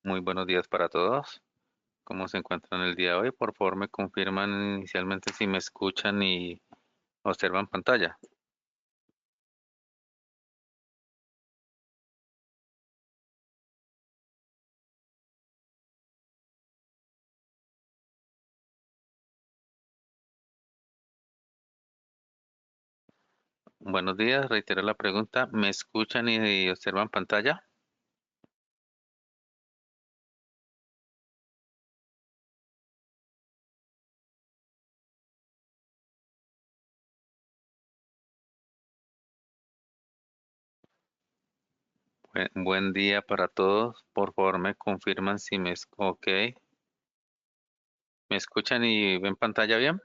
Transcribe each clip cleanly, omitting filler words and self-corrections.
Muy buenos días para todos. ¿Cómo se encuentran el día de hoy? Por favor, me confirman inicialmente si me escuchan y observan pantalla. Buenos días, reitero la pregunta. ¿Me escuchan y observan pantalla? Buen día para todos. Por favor, me confirman si ok. ¿Me escuchan y ven pantalla bien?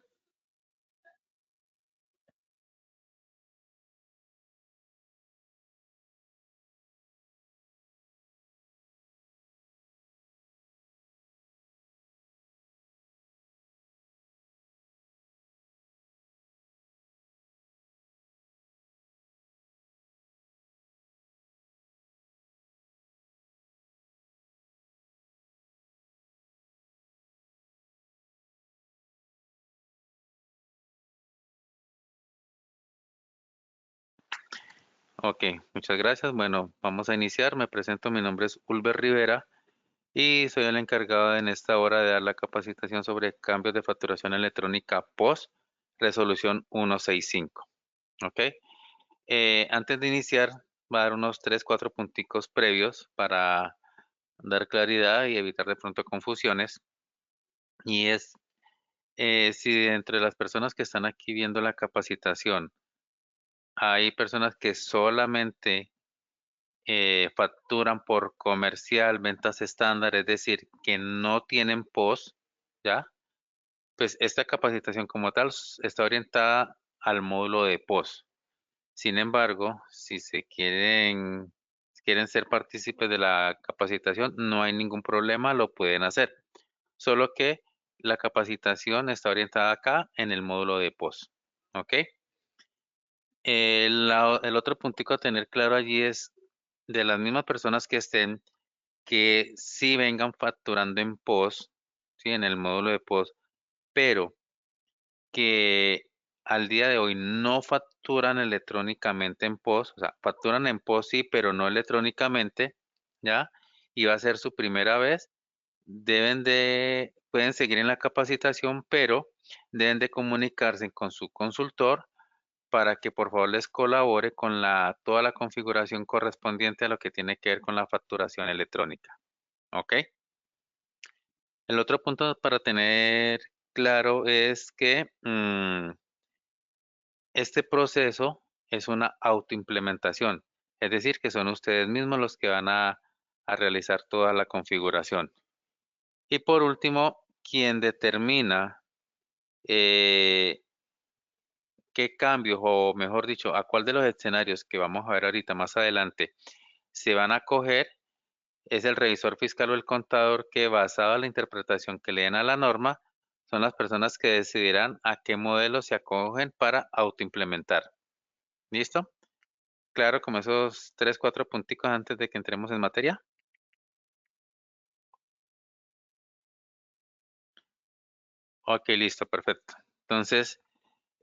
Ok, muchas gracias. Bueno, vamos a iniciar. Me presento, mi nombre es Ulber Rivera y soy el encargado en esta hora de dar la capacitación sobre cambios de facturación electrónica POS, resolución 165. ¿Ok? Antes de iniciar, voy a dar unos 3, 4 punticos previos para dar claridad y evitar de pronto confusiones. Y es, si entre las personas que están aquí viendo la capacitación, hay personas que solamente facturan por comercial, ventas estándar, es decir, que no tienen POS, ¿ya? Pues esta capacitación como tal está orientada al módulo de POS. Sin embargo, si quieren ser partícipes de la capacitación, no hay ningún problema, lo pueden hacer. Solo que la capacitación está orientada acá en el módulo de POS. ¿Ok? El otro puntico a tener claro allí es de las mismas personas que estén, que sí vengan facturando en POS, ¿sí? En el módulo de POS, pero que al día de hoy no facturan electrónicamente en POS, o sea, facturan en POS sí, pero no electrónicamente, ¿ya? Y va a ser su primera vez, pueden seguir en la capacitación, pero deben de comunicarse con su consultor para que por favor les colabore con toda la configuración correspondiente a lo que tiene que ver con la facturación electrónica, ¿ok? El otro punto para tener claro es que este proceso es una autoimplementación, es decir, que son ustedes mismos los que van a realizar toda la configuración. Y por último, quien determina eh, qué cambios, o mejor dicho, a cuál de los escenarios que vamos a ver ahorita más adelante se van a coger, es el revisor fiscal o el contador que, basado en la interpretación que le den a la norma, son las personas que decidirán a qué modelo se acogen para autoimplementar. ¿Listo? Claro, como esos 3, 4 punticos antes de que entremos en materia. Ok, listo, perfecto. Entonces,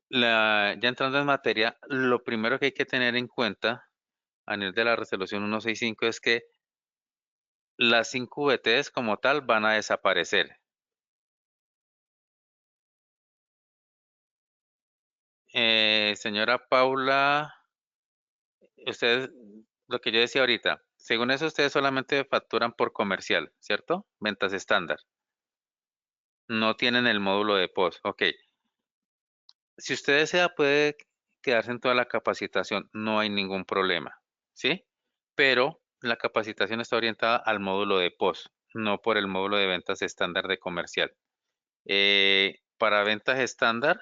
ya entrando en materia, lo primero que hay que tener en cuenta a nivel de la resolución 165 es que las 5 VTs como tal van a desaparecer. Señora Paula, ustedes, lo que yo decía ahorita, según eso ustedes solamente facturan por comercial, ¿cierto? Ventas estándar. No tienen el módulo de POS. Ok. Si usted desea, puede quedarse en toda la capacitación, no hay ningún problema, ¿sí? Pero la capacitación está orientada al módulo de POS, no por el módulo de ventas estándar de comercial. Para ventas estándar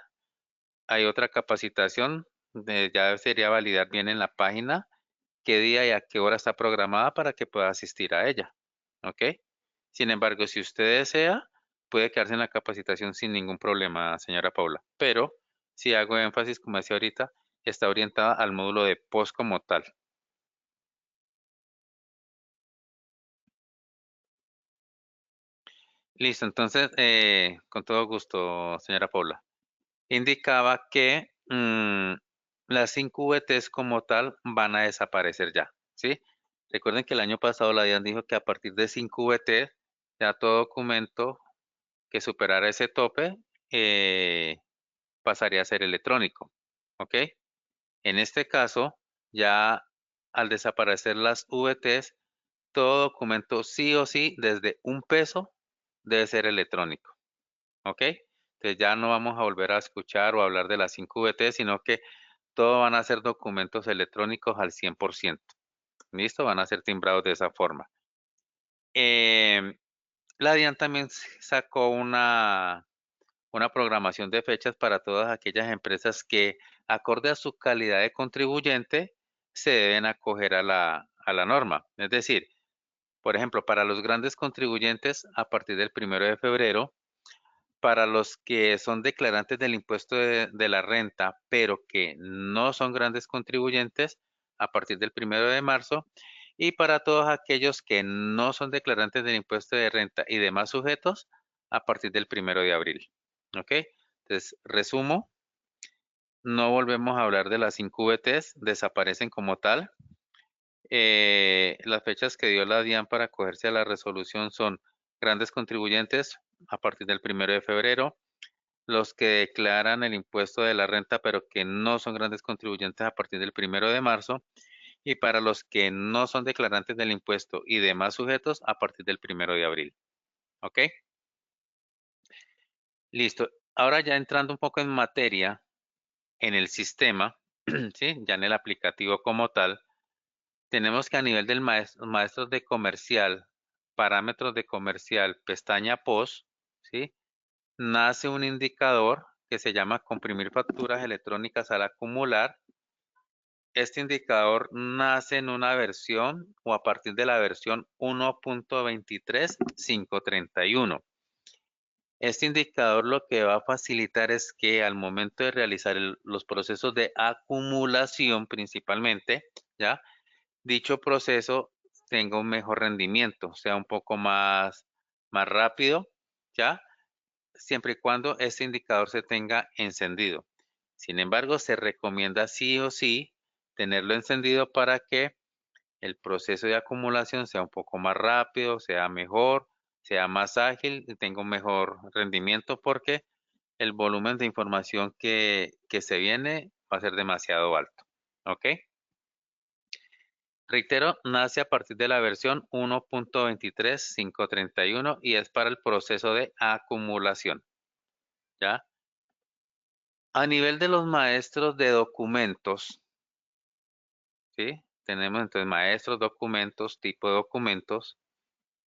hay otra capacitación, ya sería validar bien en la página qué día y a qué hora está programada para que pueda asistir a ella, ¿ok? Sin embargo, si usted desea, puede quedarse en la capacitación sin ningún problema, señora Paula. Pero, si hago énfasis, como decía ahorita, está orientada al módulo de POS como tal. Listo, entonces, con todo gusto, señora Paula. Indicaba que las 5 VTs como tal van a desaparecer ya, ¿sí? Recuerden que el año pasado la DIAN dijo que a partir de 5 VT ya todo documento que superara ese tope eh, pasaría a ser electrónico, ¿ok? En este caso, ya al desaparecer las VTs, todo documento sí o sí desde un peso debe ser electrónico, ¿ok? Entonces ya no vamos a volver a escuchar o hablar de las 5 VT, sino que todo van a ser documentos electrónicos al 100%. ¿Listo? Van a ser timbrados de esa forma. La DIAN también sacó una programación de fechas para todas aquellas empresas que, acorde a su calidad de contribuyente, se deben acoger a la norma. Es decir, por ejemplo, para los grandes contribuyentes, a partir del 1 de febrero, para los que son declarantes del impuesto de la renta, pero que no son grandes contribuyentes, a partir del 1 de marzo, y para todos aquellos que no son declarantes del impuesto de renta y demás sujetos, a partir del 1 de abril. ¿Ok? Entonces, resumo, no volvemos a hablar de las 5 VTs, desaparecen como tal. Las fechas que dio la DIAN para acogerse a la resolución son grandes contribuyentes a partir del 1 de febrero, los que declaran el impuesto de la renta pero que no son grandes contribuyentes a partir del 1 de marzo, y para los que no son declarantes del impuesto y demás sujetos a partir del 1 de abril. ¿Ok? Listo. Ahora ya entrando un poco en materia, en el sistema, ¿sí? Ya en el aplicativo como tal, tenemos que a nivel del maestros de comercial, parámetros de comercial, pestaña POS, ¿sí? Nace un indicador que se llama comprimir facturas electrónicas al acumular. Este indicador nace en una versión o a partir de la versión 1.23.531. Este indicador lo que va a facilitar es que al momento de realizar los procesos de acumulación principalmente, ¿ya? Dicho proceso tenga un mejor rendimiento, sea un poco más rápido, ¿ya? Siempre y cuando este indicador se tenga encendido. Sin embargo, se recomienda sí o sí tenerlo encendido para que el proceso de acumulación sea un poco más rápido, sea mejor, sea más ágil y tenga un mejor rendimiento, porque el volumen de información que se viene va a ser demasiado alto. ¿Ok? Reitero, nace a partir de la versión 1.23.531 y es para el proceso de acumulación. ¿Ya? A nivel de los maestros de documentos, ¿sí? Tenemos entonces maestros, documentos, tipo de documentos.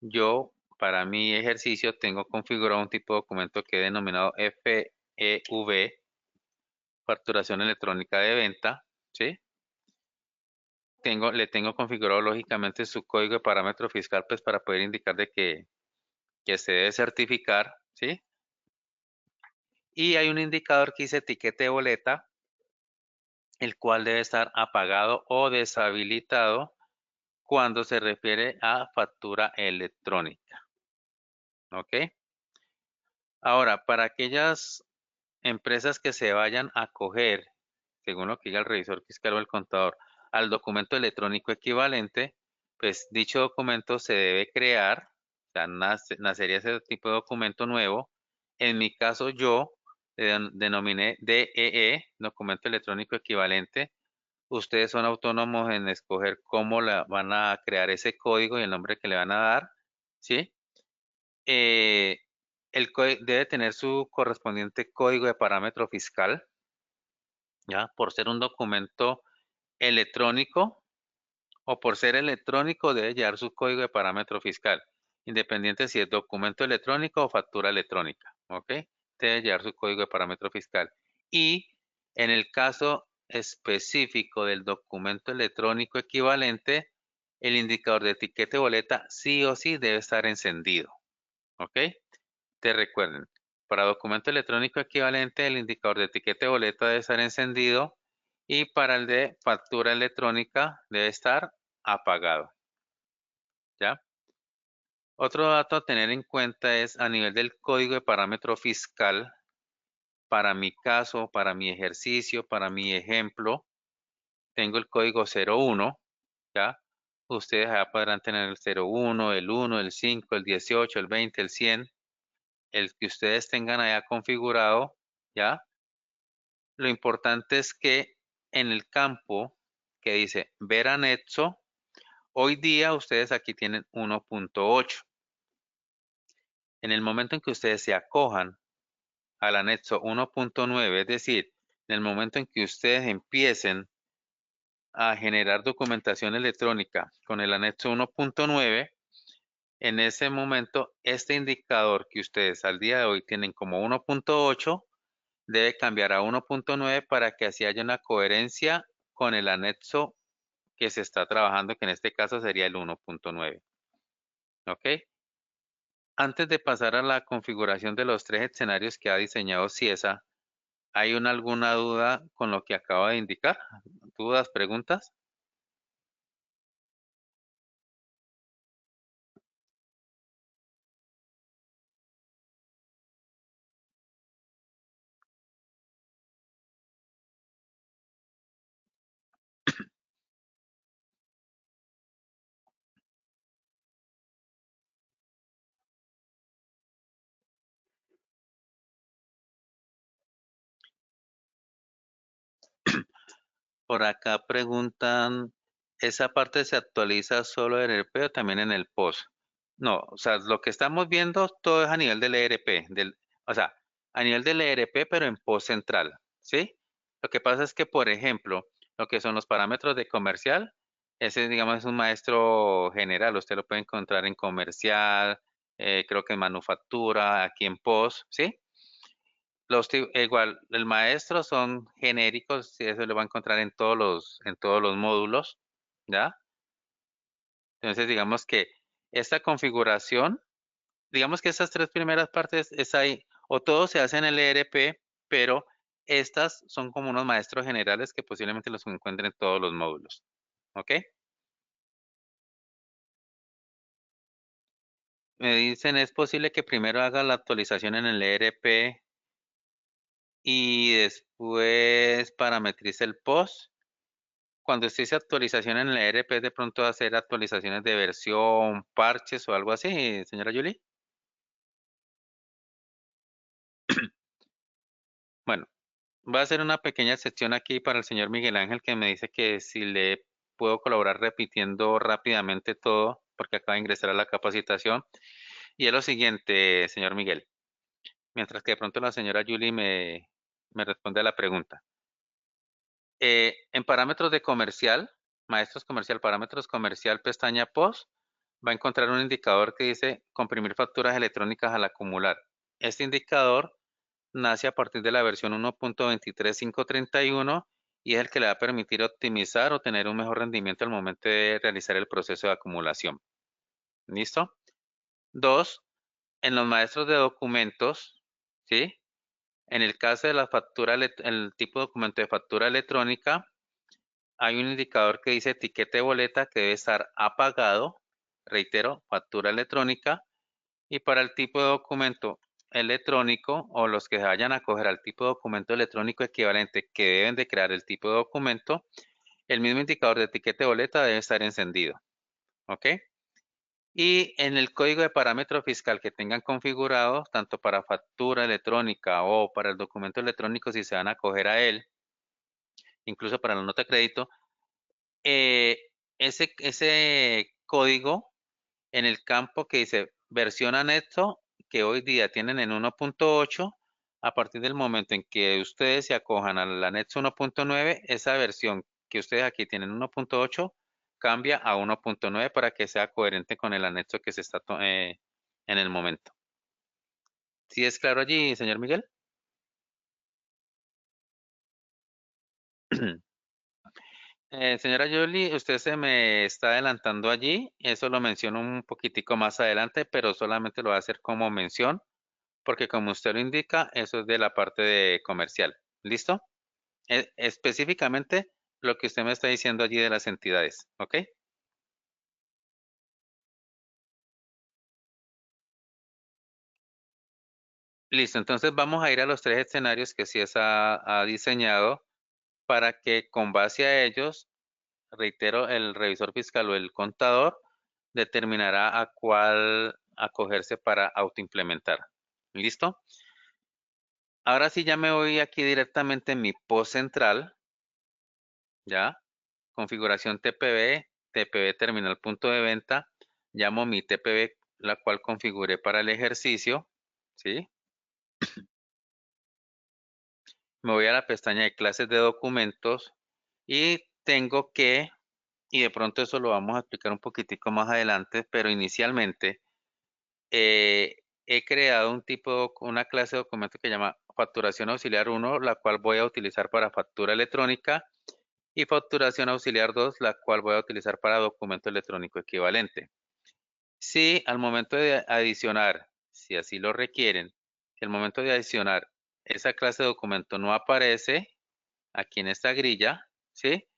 Yo, para mi ejercicio, tengo configurado un tipo de documento que he denominado FEV, facturación electrónica de venta, ¿sí? Le tengo configurado lógicamente su código de parámetro fiscal, pues para poder indicar de que se debe certificar, ¿sí? Y hay un indicador que dice etiquete de boleta, el cual debe estar apagado o deshabilitado cuando se refiere a factura electrónica. ¿Ok? Ahora, para aquellas empresas que se vayan a acoger, según lo que diga el revisor fiscal o el contador, al documento electrónico equivalente, pues dicho documento se debe crear, o sea, nacería ese tipo de documento nuevo. En mi caso, yo denominé DEE, documento electrónico equivalente. Ustedes son autónomos en escoger cómo van a crear ese código y el nombre que le van a dar, ¿sí? Eh, debe tener su correspondiente código de parámetro fiscal, ¿ya? Por ser un documento electrónico o por ser electrónico debe llevar su código de parámetro fiscal, independiente si es documento electrónico o factura electrónica, ¿ok? Debe llevar su código de parámetro fiscal. Y en el caso específico del documento electrónico equivalente, el indicador de etiquete boleta sí o sí debe estar encendido, ¿ok? Te recuerden, para documento electrónico equivalente, el indicador de etiquete de boleta debe estar encendido y para el de factura electrónica debe estar apagado. ¿Ya? Otro dato a tener en cuenta es a nivel del código de parámetro fiscal, para mi caso, para mi ejercicio, para mi ejemplo, tengo el código 01, ¿ya? Ustedes allá podrán tener el 01, el 1, el 5, el 18, el 20, el 100, el que ustedes tengan allá configurado, ¿ya? Lo importante es que en el campo que dice ver anexo, hoy día ustedes aquí tienen 1.8. En el momento en que ustedes se acojan al anexo 1.9, es decir, en el momento en que ustedes empiecen a generar documentación electrónica con el anexo 1.9, en ese momento este indicador que ustedes al día de hoy tienen como 1.8 debe cambiar a 1.9 para que así haya una coherencia con el anexo que se está trabajando, que en este caso sería el 1.9. ¿Ok? Antes de pasar a la configuración de los tres escenarios que ha diseñado CIESA, ¿hay alguna duda con lo que acabo de indicar? ¿Dudas, preguntas? Por acá preguntan, ¿esa parte se actualiza solo en el ERP o también en el POS? No, o sea, lo que estamos viendo todo es a nivel del ERP, o sea, a nivel del ERP, pero en POS central, ¿sí? Lo que pasa es que, por ejemplo, lo que son los parámetros de comercial, ese, digamos, es un maestro general, usted lo puede encontrar en comercial, creo que en manufactura, aquí en POS, ¿sí? Igual, el maestro son genéricos, y eso lo va a encontrar en todos los módulos, ¿ya? Entonces, digamos que esta configuración, digamos que estas tres primeras partes es ahí, o todo se hace en el ERP, pero estas son como unos maestros generales que posiblemente los encuentren en todos los módulos, ¿ok? Me dicen, ¿es posible que primero haga la actualización en el ERP y después parametrice el POS? Cuando usted dice actualización en el ERP, de pronto hacer actualizaciones de versión, parches o algo así, señora Julie. Bueno, va a hacer una pequeña sección aquí para el señor Miguel Ángel que me dice que si le puedo colaborar repitiendo rápidamente todo, porque acaba de ingresar a la capacitación. Y es lo siguiente, señor Miguel, mientras que de pronto la señora Julie me responde a la pregunta. En parámetros de comercial, maestros comercial, parámetros comercial, pestaña POS, va a encontrar un indicador que dice comprimir facturas electrónicas al acumular. Este indicador nace a partir de la versión 1.23531 y es el que le va a permitir optimizar o tener un mejor rendimiento al momento de realizar el proceso de acumulación. ¿Listo? Dos, en los maestros de documentos, ¿sí? En el caso de la factura, el tipo de documento de factura electrónica, hay un indicador que dice etiqueta de boleta que debe estar apagado. Reitero, factura electrónica. Y para el tipo de documento electrónico o los que se vayan a coger al tipo de documento electrónico equivalente que deben de crear el tipo de documento, el mismo indicador de etiqueta de boleta debe estar encendido. ¿Ok? Y en el código de parámetro fiscal que tengan configurado, tanto para factura electrónica o para el documento electrónico, si se van a coger a él, incluso para la nota de crédito, eh, ese código en el campo que dice versión anexo, que hoy día tienen en 1.8, a partir del momento en que ustedes se acojan al anexo 1.9, esa versión que ustedes aquí tienen 1.8 cambia a 1.9 para que sea coherente con el anexo que se está en el momento. ¿Sí es claro allí, señor Miguel? Señora Jolie, usted se me está adelantando allí, eso lo menciono un poquitico más adelante, pero solamente lo voy a hacer como mención porque como usted lo indica, eso es de la parte de comercial. ¿Listo? Específicamente lo que usted me está diciendo allí de las entidades. ¿Ok? Listo, entonces vamos a ir a los tres escenarios que CIES ha diseñado para que con base a ellos, reitero, el revisor fiscal o el contador determinará a cuál acogerse para autoimplementar. ¿Listo? Ahora sí ya me voy aquí directamente en mi post central, ¿ya? Configuración TPV, TPV terminal punto de venta. Llamo mi TPV, la cual configuré para el ejercicio, ¿sí? Me voy a la pestaña de clases de documentos y tengo que, y de pronto eso lo vamos a explicar un poquitico más adelante, pero inicialmente he creado una clase de documento que se llama facturación auxiliar 1, la cual voy a utilizar para factura electrónica, y facturación auxiliar 2, la cual voy a utilizar para documento electrónico equivalente. Si al momento de adicionar, si así lo requieren, si al momento de adicionar esa clase de documento no aparece aquí en esta grilla, ¿sí?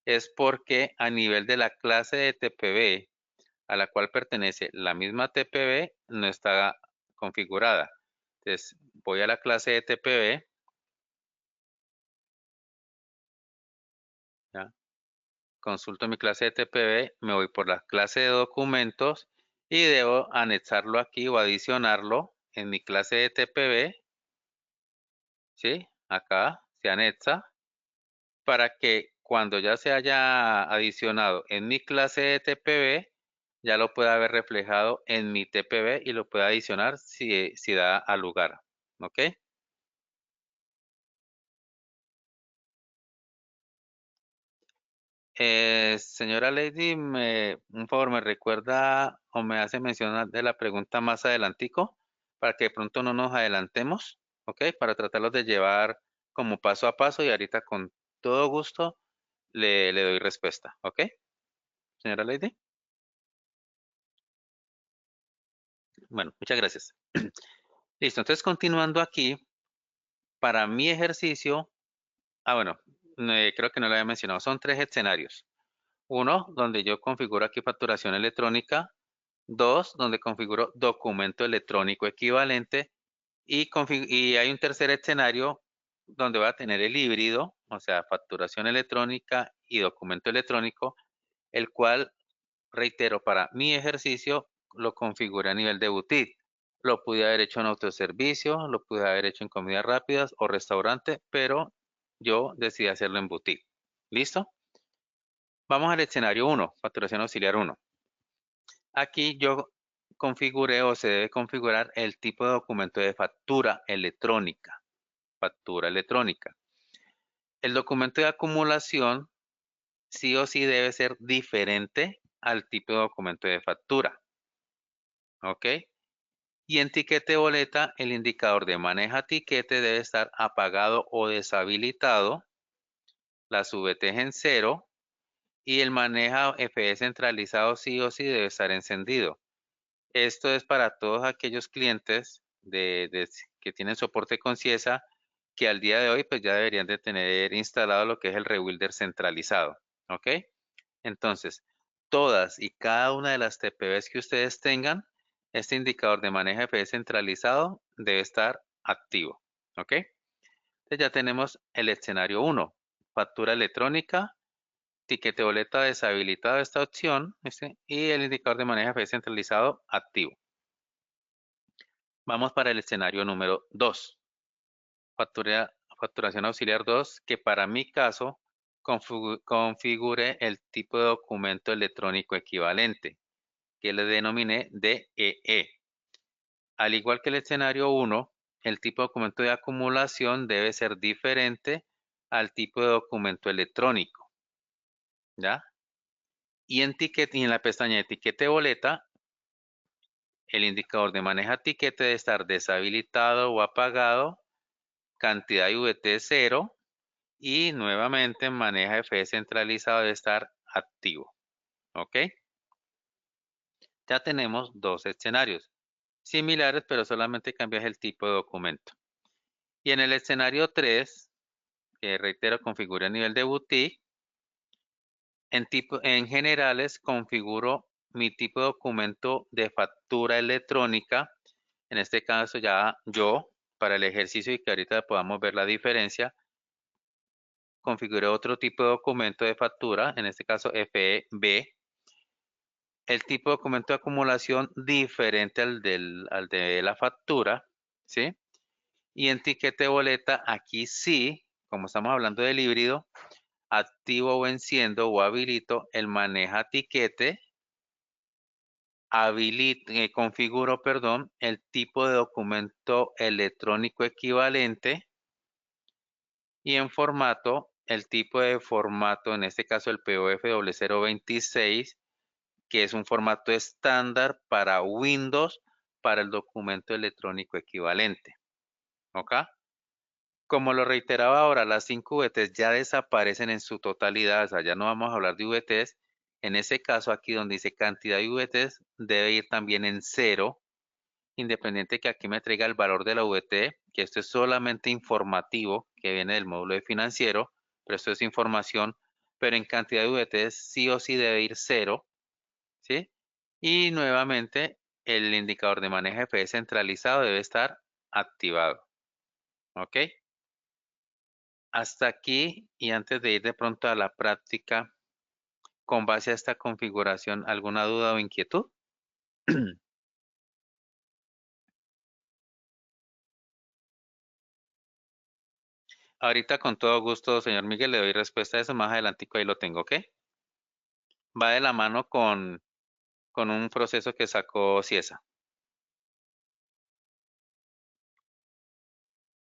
Es porque a nivel de la clase de TPV a la cual pertenece la misma TPV no está configurada. Entonces, voy a la clase de TPV, ¿ya? Consulto mi clase de TPV, me voy por la clase de documentos y debo anexarlo aquí o adicionarlo en mi clase de TPV, ¿sí? Acá se anexa para que cuando ya se haya adicionado en mi clase de TPV, ya lo pueda ver reflejado en mi TPV y lo pueda adicionar si da al lugar. ¿Ok? Señora Lady, un favor, ¿me recuerda o me hace mencionar de la pregunta más adelantico para que de pronto no nos adelantemos? ¿Ok? Para tratarlos de llevar como paso a paso y ahorita con todo gusto le doy respuesta. ¿Ok? Señora Lady. Bueno, muchas gracias. Listo, entonces continuando aquí, para mi ejercicio, bueno, creo que no lo había mencionado, son tres escenarios. Uno, donde yo configuro aquí facturación electrónica. Dos, donde configuro documento electrónico equivalente. Y hay un tercer escenario donde va a tener el híbrido, o sea, facturación electrónica y documento electrónico, el cual, reitero, para mi ejercicio lo configuré a nivel de boutique. Lo pude haber hecho en autoservicio, lo pude haber hecho en comidas rápidas o restaurante, pero yo decidí hacerlo en boutique. ¿Listo? Vamos al escenario uno, facturación auxiliar uno. Aquí yo configuré o se debe configurar el tipo de documento de factura electrónica. Factura electrónica. El documento de acumulación sí o sí debe ser diferente al tipo de documento de factura. ¿Ok? Y en tiquete boleta, el indicador de maneja tiquete debe estar apagado o deshabilitado, las VT en cero y el maneja FE centralizado sí o sí debe estar encendido. Esto es para todos aquellos clientes que tienen soporte con Ciesa que al día de hoy pues ya deberían de tener instalado lo que es el Rewilder centralizado. ¿Ok? Entonces, todas y cada una de las TPVs que ustedes tengan, este indicador de manejo FE centralizado debe estar activo. ¿Ok? Entonces ya tenemos el escenario 1, factura electrónica, tiquete boleta deshabilitado esta opción y el indicador de manejo FE centralizado activo. Vamos para el escenario número 2, facturación auxiliar 2, que para mi caso configure el tipo de documento electrónico equivalente, que le denominé DEE. Al igual que el escenario 1, el tipo de documento de acumulación debe ser diferente al tipo de documento electrónico, ¿ya? Y en la pestaña de etiquete boleta, el indicador de maneja tiquete debe estar deshabilitado o apagado, cantidad VT 0 y nuevamente maneja FE centralizado debe estar activo. ¿Ok? Ya tenemos dos escenarios similares, pero solamente cambias el tipo de documento. Y en el escenario 3, que reitero, configura a nivel de boutique, en generales configuro mi tipo de documento de factura electrónica. En este caso ya yo para el ejercicio y que ahorita podamos ver la diferencia, configuré otro tipo de documento de factura, en este caso FEB. El tipo de documento de acumulación diferente al de la factura, ¿sí? Y en tiquete de boleta, aquí sí, como estamos hablando del híbrido, activo o enciendo o habilito el maneja tiquete, configuro, perdón, el tipo de documento electrónico equivalente y en formato, el tipo de formato, en este caso el POF 026, que es un formato estándar para Windows para el documento electrónico equivalente. ¿Ok? Como lo reiteraba ahora, las 5 VTs ya desaparecen en su totalidad, o sea, ya no vamos a hablar de VTs. En ese caso, aquí donde dice cantidad de VTs, debe ir también en cero, independiente que aquí me traiga el valor de la VT, que esto es solamente informativo, que viene del módulo de financiero, pero esto es información, pero en cantidad de VTs sí o sí debe ir cero, ¿sí? Y nuevamente, el indicador de manejo FE centralizado debe estar activado, ¿ok? Hasta aquí, y antes de ir de pronto a la práctica, con base a esta configuración, ¿alguna duda o inquietud? Ahorita con todo gusto, señor Miguel, le doy respuesta a eso. Más adelantico ahí lo tengo, ¿ok? Va de la mano con un proceso que sacó Ciesa.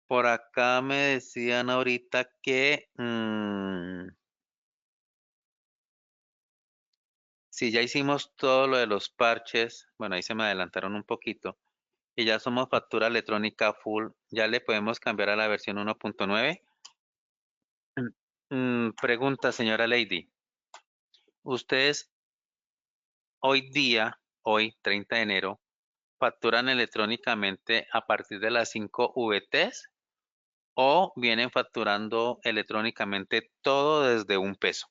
Por acá me decían ahorita que si ya hicimos todo lo de los parches, bueno, ahí se me adelantaron un poquito, y ya somos factura electrónica full, ya le podemos cambiar a la versión 1.9. Pregunta, señora Lady. ¿Ustedes hoy 30 de enero, facturan electrónicamente a partir de las 5 VTs o vienen facturando electrónicamente todo desde un peso?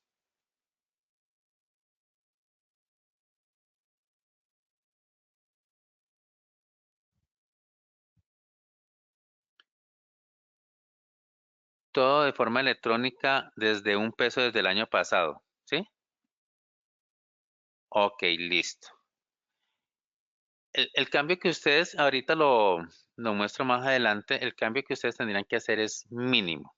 Todo de forma electrónica desde un peso desde el año pasado, ¿sí? Ok, listo. El cambio que ustedes, ahorita lo muestro más adelante, el cambio que ustedes tendrían que hacer es mínimo,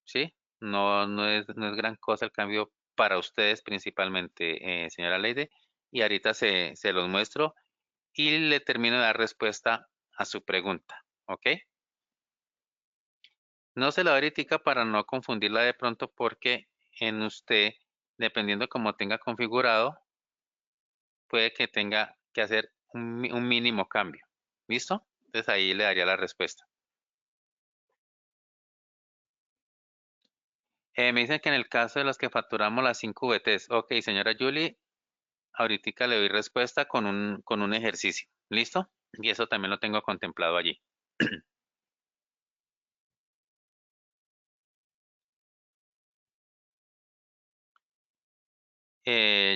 ¿sí? No es gran cosa el cambio para ustedes principalmente, señora Leide, y ahorita se los muestro y le termino de dar respuesta a su pregunta, ¿ok? No se la doy ahorita para no confundirla de pronto porque en usted, dependiendo cómo tenga configurado, puede que tenga que hacer un mínimo cambio. ¿Listo? Entonces ahí le daría la respuesta. Me dicen que en el caso de los que facturamos las 5 VTs, ok, señora Julie, ahorita le doy respuesta con un ejercicio. ¿Listo? Y eso también lo tengo contemplado allí.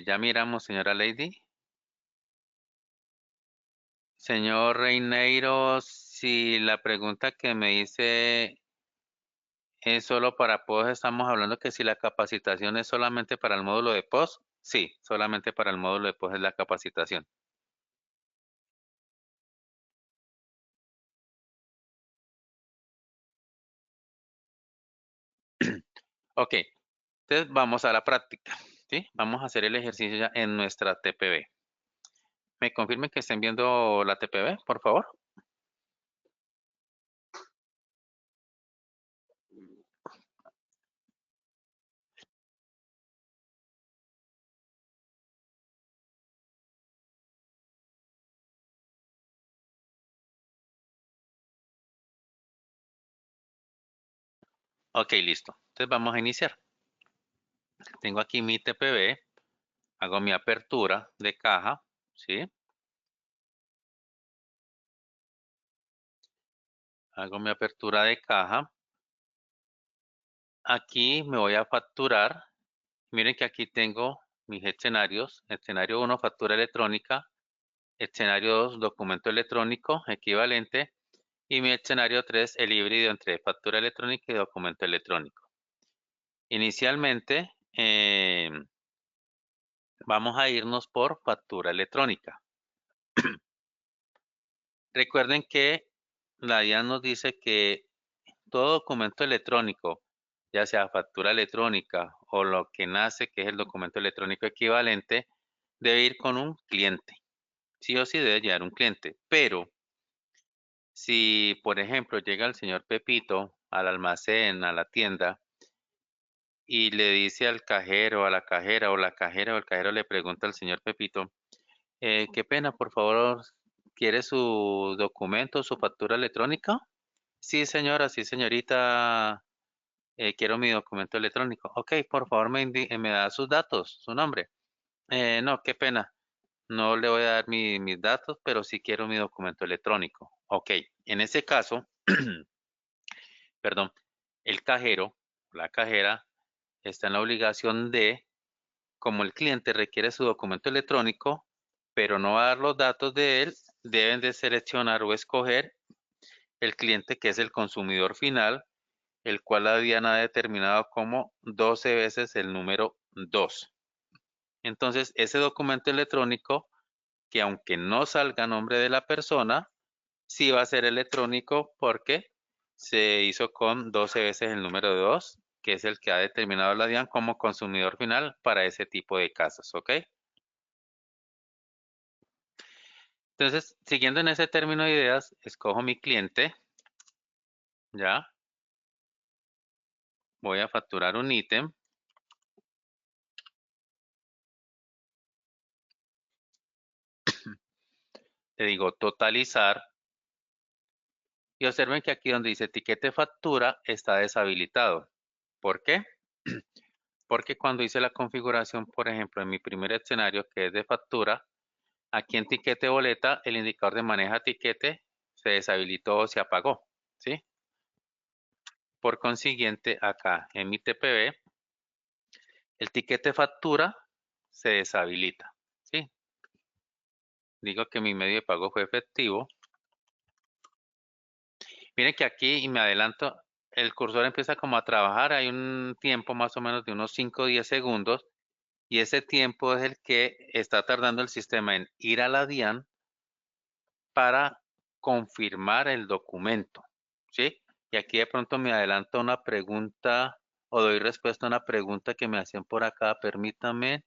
Ya miramos, señora Lady. Señor Reineiro, si la pregunta que me hice es solo para post, estamos hablando que si la capacitación es solamente para el módulo de post, sí, solamente para el módulo de post es la capacitación. Ok, entonces vamos a la práctica, ¿sí? Vamos a hacer el ejercicio ya en nuestra TPB. ¿Me confirmen que estén viendo la TPB, por favor? Ok, listo. Entonces vamos a iniciar. Tengo aquí mi TPB, hago mi apertura de caja, ¿sí? Hago mi apertura de caja. Aquí me voy a facturar. Miren que aquí tengo mis escenarios. Escenario 1, factura electrónica. Escenario 2, documento electrónico equivalente. Y mi escenario 3, el híbrido entre factura electrónica y documento electrónico. Inicialmente, vamos a irnos por factura electrónica. Recuerden que la DIAN nos dice que todo documento electrónico, ya sea factura electrónica o lo que nace, que es el documento electrónico equivalente, debe ir con un cliente. Sí o sí debe llevar un cliente. Pero si, por ejemplo, llega el señor Pepito al almacén, a la tienda, y le dice al cajero, a la cajera, o la cajera o el cajero le pregunta al señor Pepito, qué pena, por favor, ¿quiere su documento, su factura electrónica? Sí, señora, sí, señorita, quiero mi documento electrónico. Ok, por favor, me da sus datos, su nombre. No, qué pena, no le voy a dar mis datos, pero sí quiero mi documento electrónico. Ok, en ese caso, perdón, el cajero, la cajera, está en la obligación de, como el cliente requiere su documento electrónico, pero no va a dar los datos de él, deben de seleccionar o escoger el cliente que es el consumidor final, el cual la DIAN ha determinado como 12 veces el número 2. Entonces, ese documento electrónico, que aunque no salga a nombre de la persona, sí va a ser electrónico porque se hizo con 12 veces el número 2, que es el que ha determinado la DIAN como consumidor final para ese tipo de casos, ¿ok? Entonces, siguiendo en ese término de ideas, escojo mi cliente, ya, voy a facturar un ítem, le digo totalizar, y observen que aquí donde dice etiquete factura está deshabilitado. ¿Por qué? Porque cuando hice la configuración, por ejemplo, en mi primer escenario que es de factura, aquí en tiquete boleta, el indicador de maneja tiquete se deshabilitó o se apagó, ¿sí? Por consiguiente, acá en mi TPV, el tiquete factura se deshabilita, ¿sí? Digo que mi medio de pago fue efectivo. Miren que aquí, y me adelanto, el cursor empieza como a trabajar, hay un tiempo más o menos de unos 5 o 10 segundos, y ese tiempo es el que está tardando el sistema en ir a la DIAN para confirmar el documento, ¿sí? Y aquí de pronto me adelanto a una pregunta o doy respuesta a una pregunta que me hacían por acá, permítame.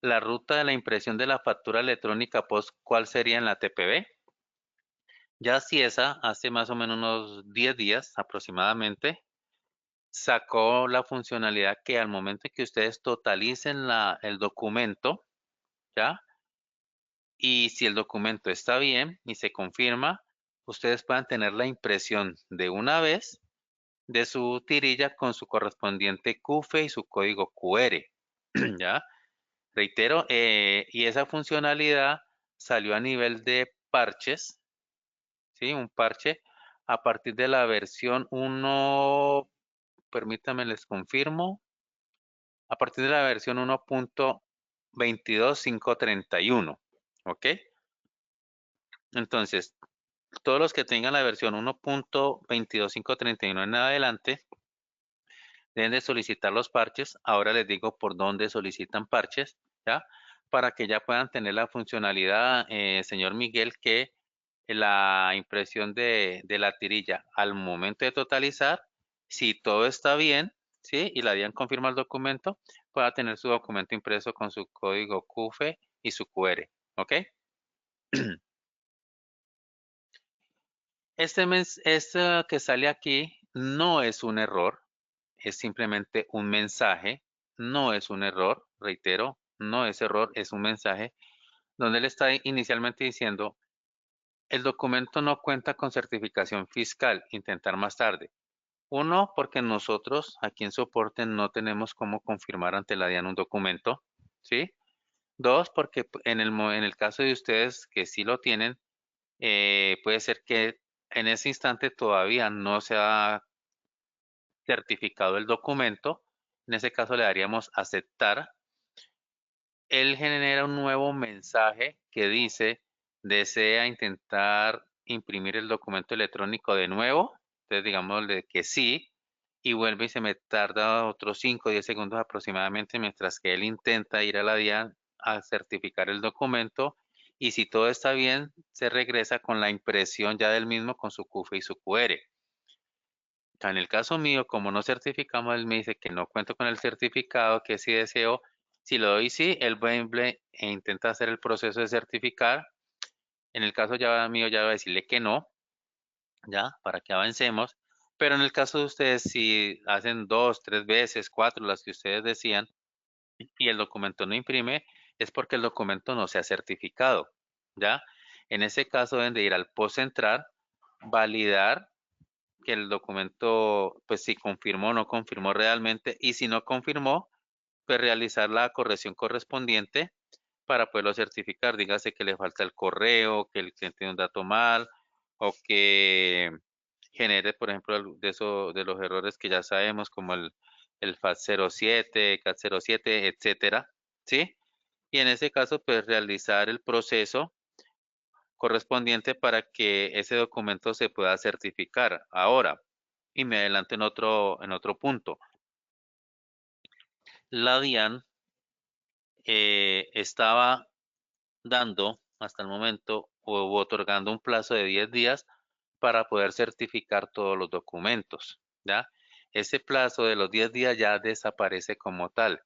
La ruta de la impresión de la factura electrónica post, ¿cuál sería en la TPV? Ya si esa hace más o menos unos 10 días aproximadamente, sacó la funcionalidad que al momento que ustedes totalicen el documento, ¿ya? Y si el documento está bien y se confirma, ustedes puedan tener la impresión de una vez de su tirilla con su correspondiente CUFE y su código QR, ¿ya? Reitero, y esa funcionalidad salió a nivel de parches, ¿sí? Un parche a partir de la versión 1, permítanme les confirmo, a partir de la versión 1.22531, ¿ok? Entonces, todos los que tengan la versión 1.22531 en adelante, deben de solicitar los parches. Ahora les digo por dónde solicitan parches, ¿ya? Para que ya puedan tener la funcionalidad, señor Miguel, que la impresión de la tirilla al momento de totalizar, si todo está bien, ¿sí? Y la DIAN confirma el documento, pueda tener su documento impreso con su código CUFE y su QR, ¿ok? Este que sale aquí no es un error, es simplemente un mensaje, no es un error, reitero, no es error, es un mensaje donde él está inicialmente diciendo, el documento no cuenta con certificación fiscal, intentar más tarde. Uno, porque nosotros aquí en soporte no tenemos cómo confirmar ante la DIAN un documento, ¿sí? Dos, porque en el caso de ustedes que sí lo tienen, puede ser que en ese instante todavía no se ha certificado el documento. En ese caso le daríamos aceptar él genera un nuevo mensaje que dice, desea intentar imprimir el documento electrónico de nuevo. Entonces, digámosle que sí, y vuelve y se me tarda otros 5 o 10 segundos aproximadamente mientras que él intenta ir a la DIAN a certificar el documento. Y si todo está bien, se regresa con la impresión ya del mismo con su CUFE y su QR. En el caso mío, como no certificamos, él me dice que no cuento con el certificado, que si deseo, si lo doy sí, él vuelve e intenta hacer el proceso de certificar. En el caso ya mío, ya va a decirle que no, ya, para que avancemos. Pero en el caso de ustedes, si hacen 2, 3 veces, 4, las que ustedes decían, y el documento no imprime, es porque el documento no se ha certificado, ¿ya? En ese caso deben de ir al post central, validar que el documento, pues si confirmó o no confirmó realmente, y si no confirmó, pues realizar la corrección correspondiente para poderlo certificar. Dígase que le falta el correo, que el cliente tiene un dato mal, o que genere, por ejemplo, de eso, de los errores que ya sabemos, como el FAT07, CAT07, etcétera, ¿sí? Y en ese caso, pues realizar el proceso correspondiente para que ese documento se pueda certificar. Ahora, y me adelanto en otro punto. La DIAN estaba dando hasta el momento o otorgando un plazo de 10 días para poder certificar todos los documentos, ¿ya? Ese plazo de los 10 días ya desaparece como tal,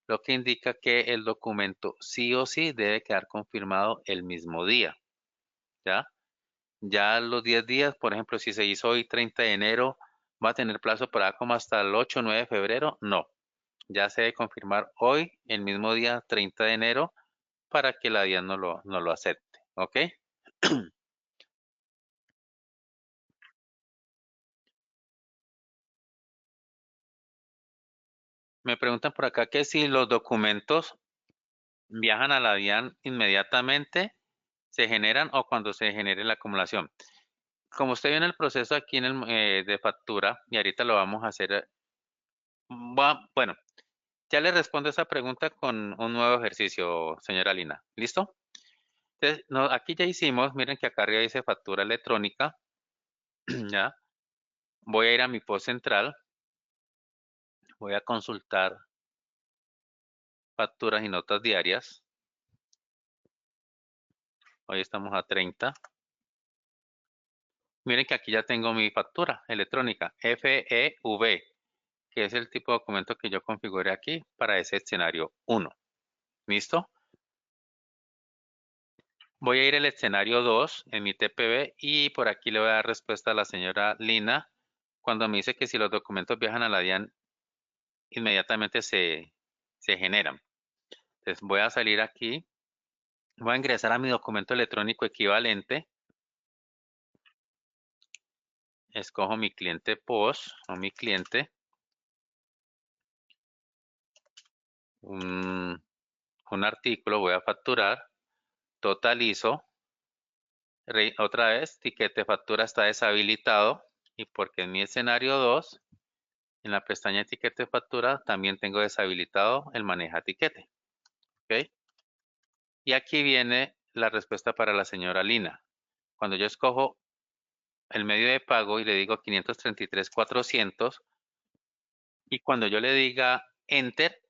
lo que indica que el documento sí o sí debe quedar confirmado el mismo día, ¿ya? Ya los 10 días, por ejemplo, si se hizo hoy 30 de enero, ¿va a tener plazo para como hasta el 8 o 9 de febrero? No, ya se debe confirmar hoy, el mismo día 30 de enero, para que la DIAN no lo acepte, ¿ok? Me preguntan por acá que si los documentos viajan a la DIAN inmediatamente, se generan o cuando se genere la acumulación. Como usted vio en el proceso aquí de factura, y ahorita lo vamos a hacer, bueno, ya le respondo esa pregunta con un nuevo ejercicio, señora Lina. ¿Listo? Entonces, aquí ya hicimos, miren que acá arriba dice factura electrónica, ¿ya? Voy a ir a mi post central, voy a consultar facturas y notas diarias. Hoy estamos a 30. Miren que aquí ya tengo mi factura electrónica, FEV, que es el tipo de documento que yo configuré aquí para ese escenario 1. ¿Listo? Voy a ir al escenario 2 en mi TPV y por aquí le voy a dar respuesta a la señora Lina cuando me dice que si los documentos viajan a la DIAN, inmediatamente se generan. Entonces voy a salir aquí, voy a ingresar a mi documento electrónico equivalente, escojo mi cliente POS o mi cliente, un, un artículo, voy a facturar, totalizo, otra vez, ticket de factura está deshabilitado y porque en mi escenario 2, en la pestaña etiquete de factura, también tengo deshabilitado el maneja tiquete. ¿Ok? Y aquí viene la respuesta para la señora Lina. Cuando yo escojo el medio de pago y le digo 533,400 y cuando yo le diga Enter,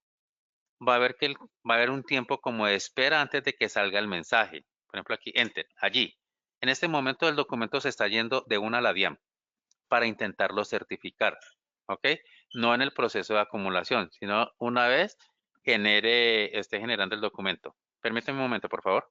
va a ver que va a haber un tiempo como de espera antes de que salga el mensaje. Por ejemplo, aquí Enter, allí. En este momento el documento se está yendo de una a la DIAN para intentarlo certificar, ¿ok? No en el proceso de acumulación, sino una vez esté generando el documento. Permíteme un momento, por favor.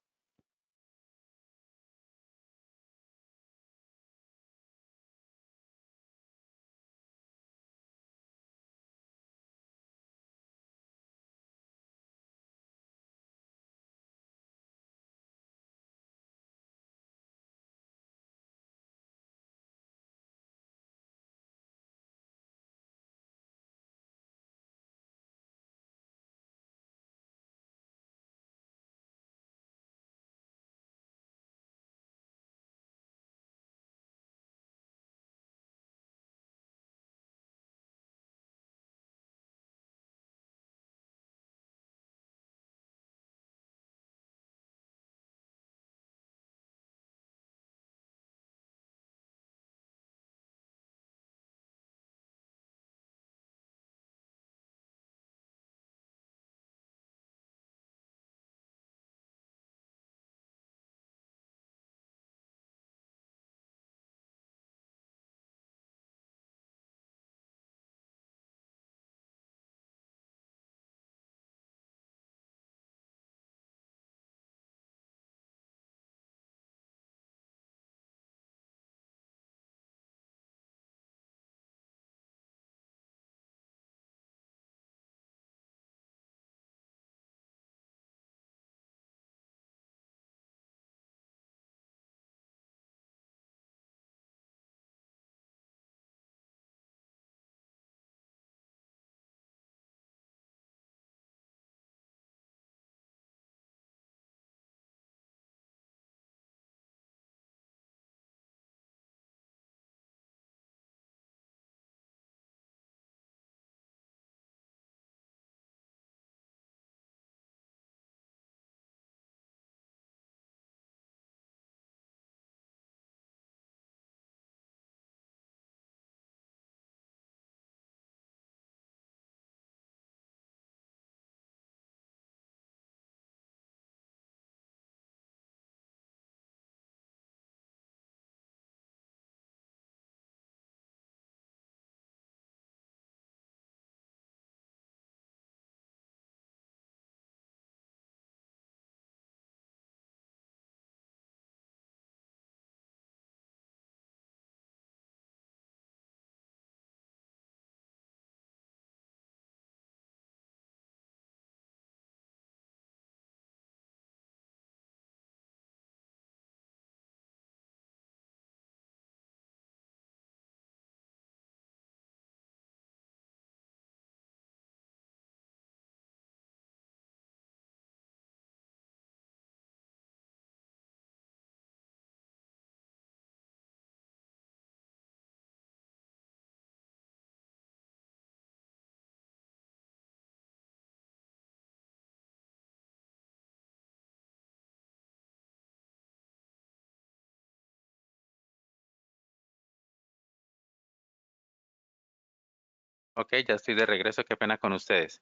Ok, ya estoy de regreso, qué pena con ustedes.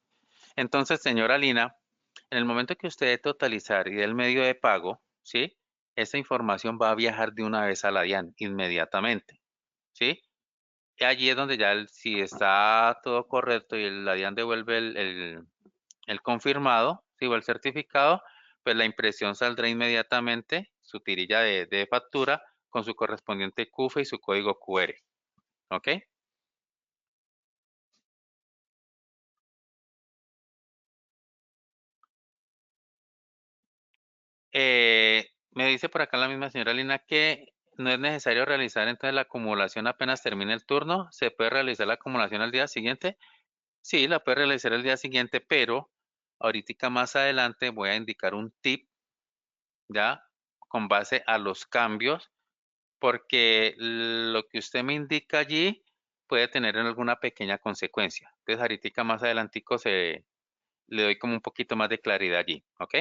Entonces, señora Lina, en el momento que usted dé totalizar y dé el medio de pago, ¿sí? Esa información va a viajar de una vez a la DIAN inmediatamente, ¿sí? Y allí es donde ya si está todo correcto y la DIAN devuelve el confirmado, ¿sí? O el certificado, pues la impresión saldrá inmediatamente, su tirilla de factura con su correspondiente CUFE y su código QR, ¿ok? Me dice por acá la misma señora Lina que no es necesario realizar entonces la acumulación apenas termine el turno. ¿Se puede realizar la acumulación al día siguiente? Sí, la puede realizar el día siguiente, pero ahorita más adelante voy a indicar un tip, ¿ya? Con base a los cambios, porque lo que usted me indica allí puede tener alguna pequeña consecuencia. Entonces ahorita más adelantico le doy como un poquito más de claridad allí, ¿ok?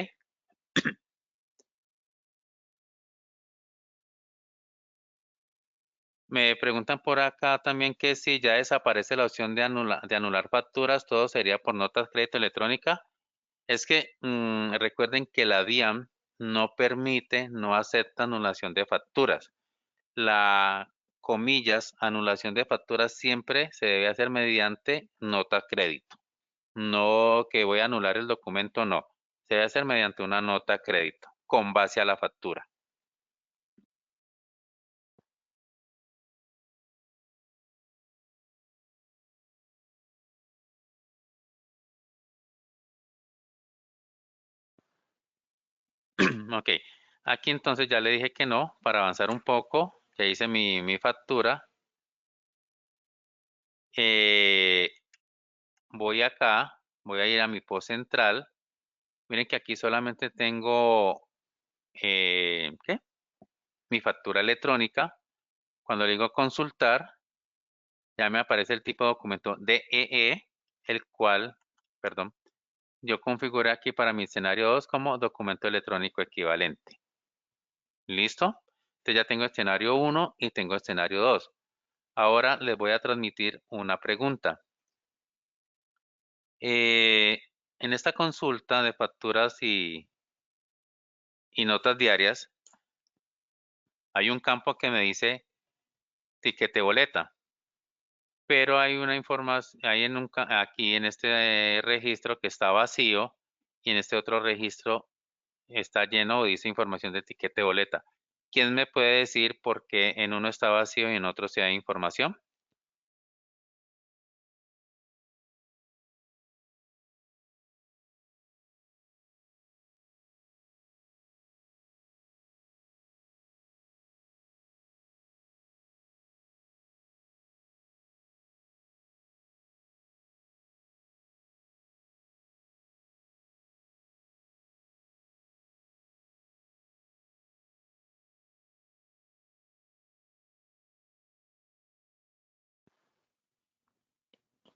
Me preguntan por acá también que si ya desaparece la opción de anular facturas, todo sería por notas crédito electrónica. Es que recuerden que la DIAN no permite, no acepta anulación de facturas. La, comillas, anulación de facturas siempre se debe hacer mediante nota crédito. No que voy a anular el documento, no. Se debe hacer mediante una nota crédito con base a la factura. Ok, aquí entonces ya le dije que no, para avanzar un poco, ya hice mi factura. Eh, voy acá, voy a ir a mi post central. Miren que aquí solamente tengo, ¿qué? Mi factura electrónica. Cuando le digo consultar, ya me aparece el tipo de documento DEE, el cual, perdón, yo configuré aquí para mi escenario 2 como documento electrónico equivalente. ¿Listo? Entonces ya tengo escenario 1 y tengo escenario 2. Ahora les voy a transmitir una pregunta. Eh, en esta consulta de facturas y notas diarias, hay un campo que me dice tiquete boleta, pero hay una información, hay aquí en este registro que está vacío y en este otro registro está lleno o dice información de tiquete boleta. ¿Quién me puede decir por qué en uno está vacío y en otro sí hay información?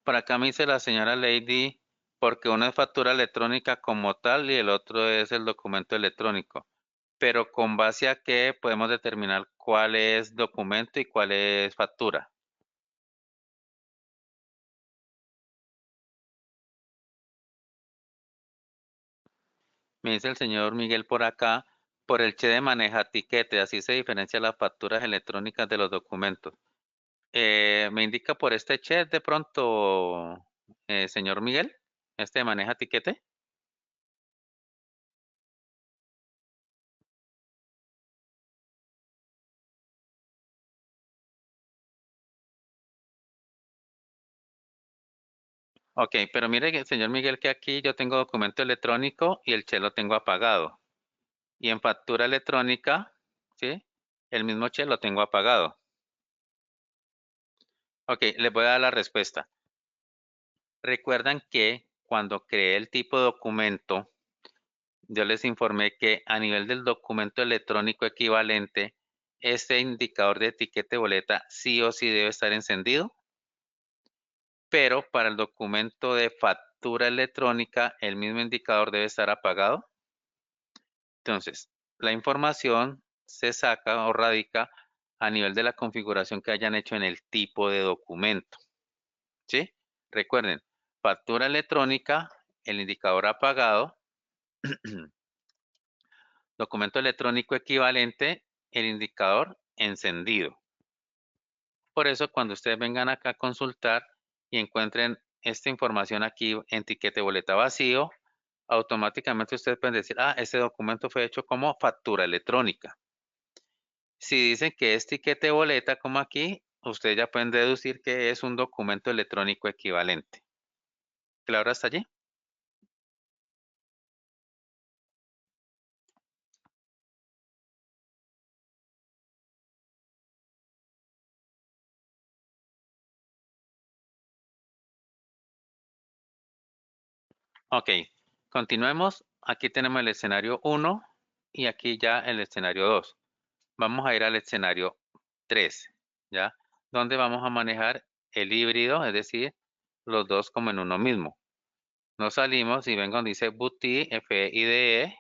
Por acá me dice la señora Lady, porque uno es factura electrónica como tal y el otro es el documento electrónico. Pero con base a qué podemos determinar cuál es documento y cuál es factura. Me dice el señor Miguel por acá, por el che de maneja tiquete, así se diferencia las facturas electrónicas de los documentos. Me indica por este che de pronto, señor Miguel, este de maneja tiquete. Ok, pero mire, señor Miguel, que aquí yo tengo documento electrónico y el che lo tengo apagado. Y en factura electrónica, ¿sí? El mismo che lo tengo apagado. Ok, les voy a dar la respuesta. Recuerdan que cuando creé el tipo de documento, yo les informé que a nivel del documento electrónico equivalente, este indicador de etiqueta boleta sí o sí debe estar encendido, pero para el documento de factura electrónica, el mismo indicador debe estar apagado. Entonces, la información se saca o radica a nivel de la configuración que hayan hecho en el tipo de documento, ¿sí? Recuerden, factura electrónica, el indicador apagado, documento electrónico equivalente, el indicador encendido. Por eso, cuando ustedes vengan acá a consultar y encuentren esta información aquí en tiquete boleta vacío, automáticamente ustedes pueden decir, este documento fue hecho como factura electrónica. Si dicen que es tiquete boleta, como aquí, ustedes ya pueden deducir que es un documento electrónico equivalente. ¿Claro hasta allí? Ok, continuemos. Aquí tenemos el escenario 1 y aquí ya el escenario 2. Vamos a ir al escenario 3, ¿ya? Donde vamos a manejar el híbrido, es decir, los dos como en uno mismo. Nos salimos y vengo donde dice BUTI, FIDE.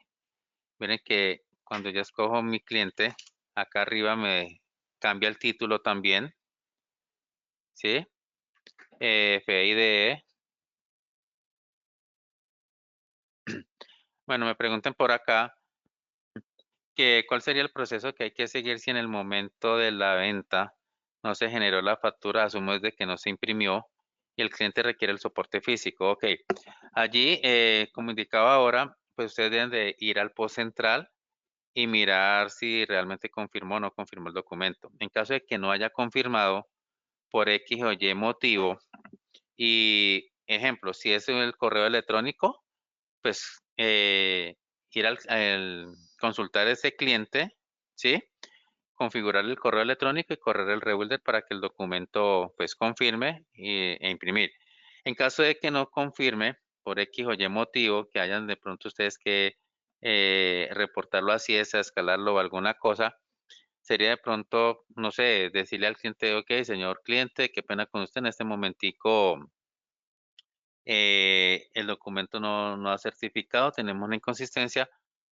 Miren que cuando yo escojo mi cliente, acá arriba me cambia el título también, ¿sí? FIDE. Bueno, me pregunten por acá que cuál sería el proceso que hay que seguir si en el momento de la venta no se generó la factura, asumo desde que no se imprimió y el cliente requiere el soporte físico. Ok, allí, como indicaba ahora, pues ustedes deben de ir al post central y mirar si realmente confirmó o no confirmó el documento. En caso de que no haya confirmado por X o Y motivo, y ejemplo, si es el correo electrónico, pues ir al consultar ese cliente, ¿sí? Configurar el correo electrónico y correr el rebuilder para que el documento pues confirme e imprimir. En caso de que no confirme por X o Y motivo, que hayan de pronto ustedes que reportarlo así, es escalarlo o alguna cosa, sería de pronto, no sé, decirle al cliente, ok, señor cliente, qué pena con usted en este momentico, el documento no ha certificado, tenemos una inconsistencia.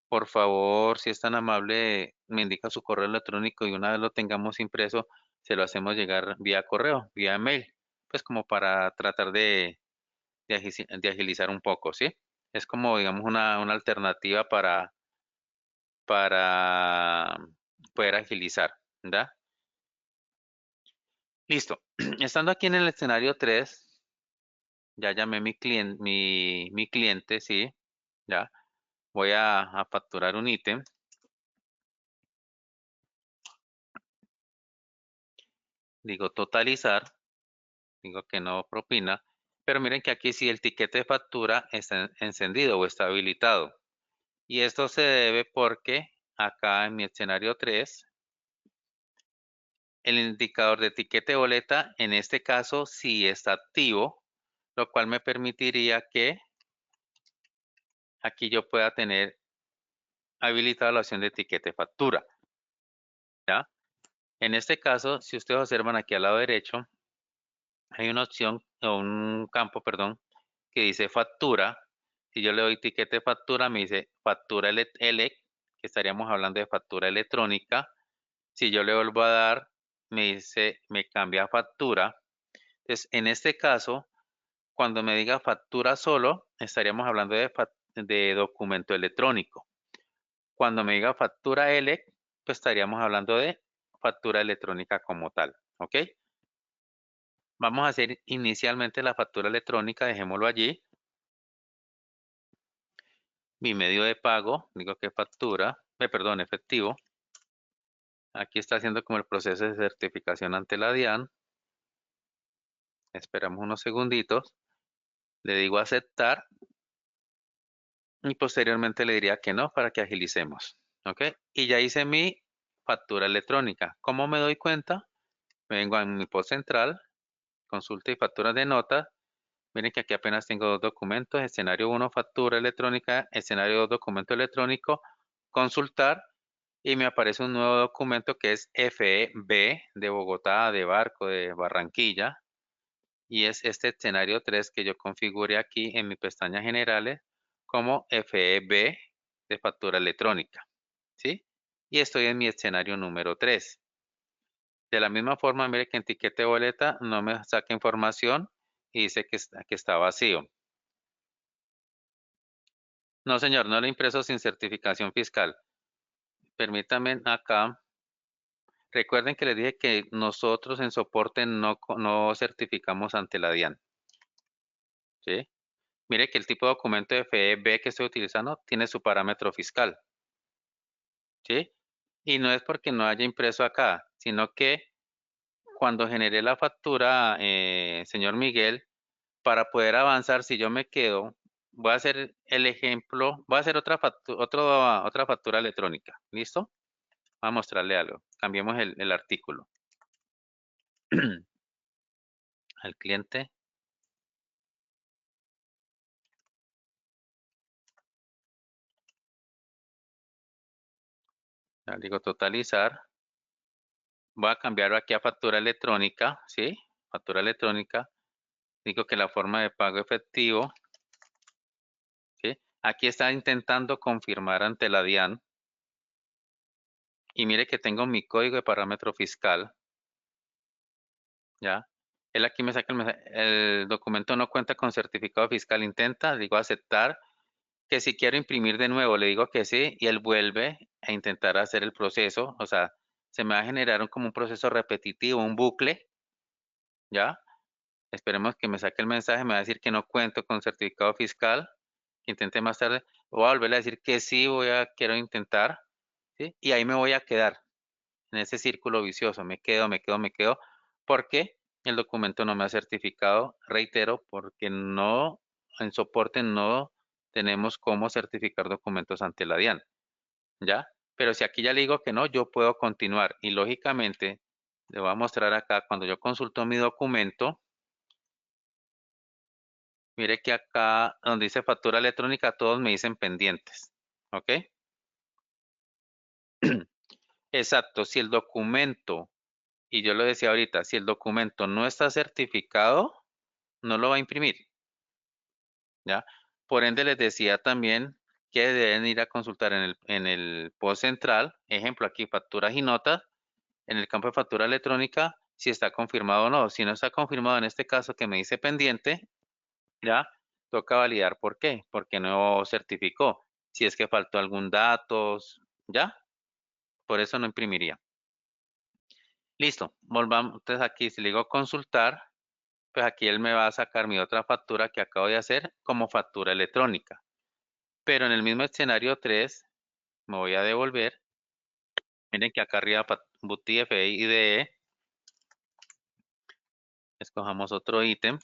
Por favor, si es tan amable, me indica su correo electrónico y una vez lo tengamos impreso, se lo hacemos llegar vía correo, vía mail, pues como para tratar de agilizar un poco, ¿sí? Es como, digamos, una alternativa para poder agilizar, ¿verdad? Listo. Estando aquí en el escenario 3, ya llamé mi cliente, ¿sí? Ya. Voy a facturar un ítem. Digo totalizar. Digo que no propina. Pero miren que aquí sí el tiquete de factura está encendido o está habilitado. Y esto se debe porque acá en mi escenario 3, el indicador de tiquete boleta, en este caso sí está activo, lo cual me permitiría que aquí yo pueda tener habilitada la opción de etiquete factura, ¿ya? En este caso, si ustedes observan aquí al lado derecho, hay una opción o un campo, perdón, que dice factura. Si yo le doy etiquete factura, me dice factura ELEC, que estaríamos hablando de factura electrónica. Si yo le vuelvo a dar, me dice, me cambia a factura. Entonces, en este caso, cuando me diga factura solo, estaríamos hablando de documento electrónico. Cuando me diga factura ELEC, pues estaríamos hablando de factura electrónica como tal, ¿ok? Vamos a hacer inicialmente la factura electrónica, dejémoslo allí. Mi medio de pago, digo que factura, perdón, efectivo. Aquí está haciendo como el proceso de certificación ante la DIAN. Esperamos unos segunditos. Le digo aceptar y posteriormente le diría que no para que agilicemos, ¿ok? Y ya hice mi factura electrónica. ¿Cómo me doy cuenta? Vengo a mi post central, consulta y facturas de notas. Miren que aquí apenas tengo dos documentos, escenario 1, factura electrónica, escenario 2, documento electrónico, consultar y me aparece un nuevo documento que es FEB de Bogotá, de Barco, de Barranquilla y es este escenario 3 que yo configure aquí en mi pestaña generales como FEB de factura electrónica, ¿sí? Y estoy en mi escenario número 3. De la misma forma, mire que en etiquete boleta no me saca información y dice que está vacío. No, señor, no lo he impreso sin certificación fiscal. Permítame acá. Recuerden que les dije que nosotros en soporte no certificamos ante la DIAN. ¿Sí? Mire que el tipo de documento de FEB que estoy utilizando tiene su parámetro fiscal. ¿Sí? Y no es porque no haya impreso acá, sino que cuando generé la factura, señor Miguel, para poder avanzar, si yo me quedo, voy a hacer el ejemplo, voy a hacer otra factura electrónica. ¿Listo? Voy a mostrarle algo. Cambiemos el artículo. Al cliente. Ya digo totalizar. Voy a cambiarlo aquí a factura electrónica, ¿sí? Factura electrónica. Digo que la forma de pago efectivo, ¿sí? Aquí está intentando confirmar ante la DIAN. Y mire que tengo mi código de parámetro fiscal, ¿ya? Él aquí me saca el mensaje, el documento no cuenta con certificado fiscal, intenta, digo aceptar, que si quiero imprimir de nuevo, le digo que sí, y él vuelve a intentar hacer el proceso, o sea, se me va a generar como un proceso repetitivo, un bucle, ¿ya? Esperemos que me saque el mensaje, me va a decir que no cuento con certificado fiscal, que intente más tarde, voy a volver a decir que sí, quiero intentar, ¿sí? Y ahí me voy a quedar en ese círculo vicioso, me quedo, porque el documento no me ha certificado, reitero, porque no, en soporte no tenemos cómo certificar documentos ante la DIAN, ¿ya? Pero si aquí ya le digo que no, yo puedo continuar y lógicamente le voy a mostrar acá, cuando yo consulto mi documento, mire que acá donde dice factura electrónica, todos me dicen pendientes, ¿ok? Exacto, si el documento, y yo lo decía ahorita, si el documento no está certificado, no lo va a imprimir, ¿ya? Por ende, les decía también que deben ir a consultar en el post central, ejemplo aquí, facturas y notas, en el campo de factura electrónica, si está confirmado o no. Si no está confirmado, en este caso que me dice pendiente, ¿ya? Toca validar por qué, porque no certificó. Si es que faltó algún dato, ¿ya? Por eso no imprimiría. Listo, volvamos. Entonces aquí, si le digo consultar, pues aquí él me va a sacar mi otra factura que acabo de hacer como factura electrónica. Pero en el mismo escenario 3 me voy a devolver. Miren que acá arriba, Booty FI IDE, escojamos otro ítem,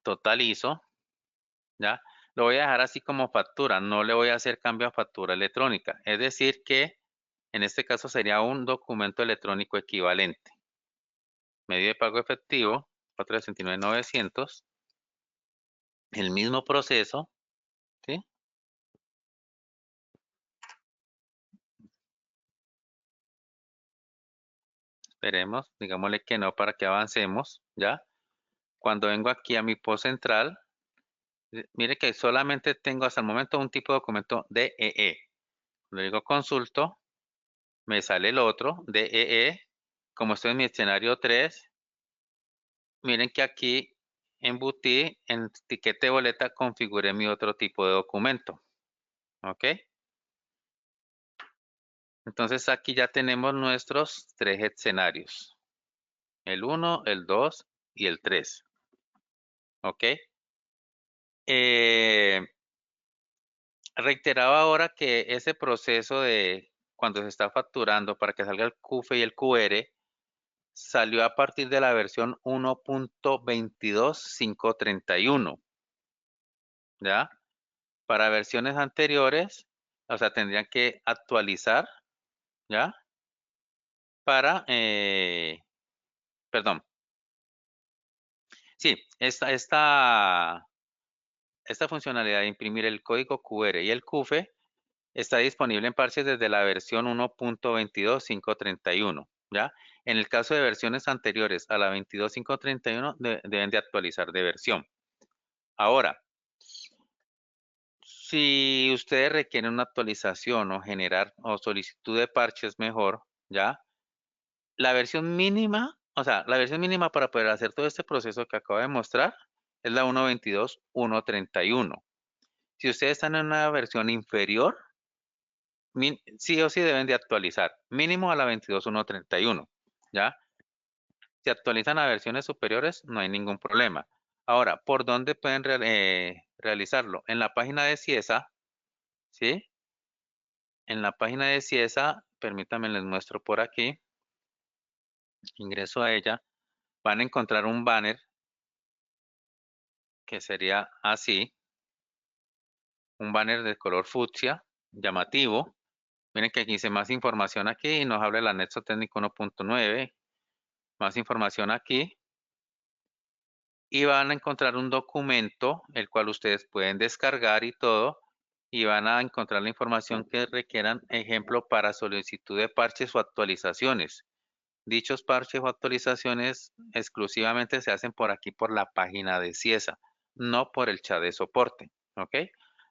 totalizo, ¿ya? Lo voy a dejar así como factura, no le voy a hacer cambio a factura electrónica. Es decir que en este caso sería un documento electrónico equivalente. Medio de pago efectivo, 469,900. El mismo proceso, ¿sí? Esperemos, digámosle que no para que avancemos, ¿ya? Cuando vengo aquí a mi post central, mire que solamente tengo hasta el momento un tipo de documento DEE. Cuando digo consulto, me sale el otro, DEE. Como estoy en mi escenario 3, miren que aquí embutí en etiqueta de boleta, configuré mi otro tipo de documento. ¿Ok? Entonces aquí ya tenemos nuestros 3 escenarios. El 1, el 2 y el 3. ¿Ok? Eh, Reiteraba ahora que ese proceso de cuando se está facturando para que salga el QFE y el QR salió a partir de la versión 1.22531, ¿ya? Para versiones anteriores, o sea, tendrían que actualizar, ¿ya? Para, perdón, sí, esta funcionalidad de imprimir el código QR y el QFE está disponible en parches desde la versión 1.22531, ¿ya? En el caso de versiones anteriores a la 22.531, deben de actualizar de versión. Ahora, si ustedes requieren una actualización o generar o solicitud de parches mejor, ¿ya? La versión mínima O sea, la versión mínima para poder hacer todo este proceso que acabo de mostrar es la 1.22.1.31. Si ustedes están en una versión inferior, sí o sí deben de actualizar, mínimo a la 22.1.31, ¿ya? Si actualizan a versiones superiores, no hay ningún problema. Ahora, ¿por dónde pueden realizarlo? En la página de CIESA, ¿sí? En la página de CIESA, permítanme les muestro por aquí, ingreso a ella, van a encontrar un banner que sería así, un banner de color fucsia, llamativo. Miren que aquí dice más información aquí, nos habla del anexo técnico 1.9, más información aquí, y van a encontrar un documento, el cual ustedes pueden descargar y todo, y van a encontrar la información que requieran, ejemplo, para solicitud de parches o actualizaciones. Dichos parches o actualizaciones exclusivamente se hacen por aquí, por la página de CIESA, no por el chat de soporte, ¿ok?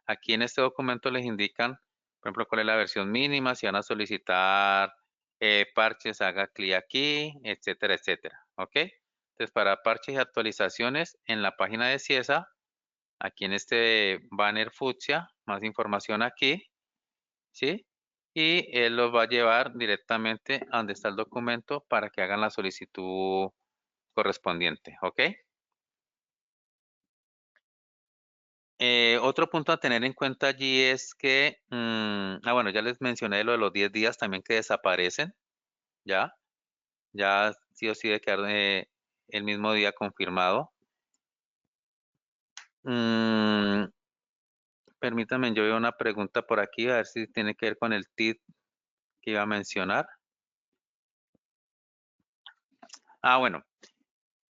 Aquí en este documento les indican, por ejemplo, cuál es la versión mínima, si van a solicitar parches, haga clic aquí, etcétera, etcétera, ¿ok? Entonces, para parches y actualizaciones, en la página de CIESA, aquí en este banner fucsia, más información aquí, ¿sí? Y él los va a llevar directamente a donde está el documento para que hagan la solicitud correspondiente, ¿ok? Otro punto a tener en cuenta allí es que, bueno, ya les mencioné lo de los 10 días también que desaparecen, ¿ya? Ya sí o sí debe quedar el mismo día confirmado. Mm, Permítanme, yo veo una pregunta por aquí, a ver si tiene que ver con el tip que iba a mencionar. Bueno,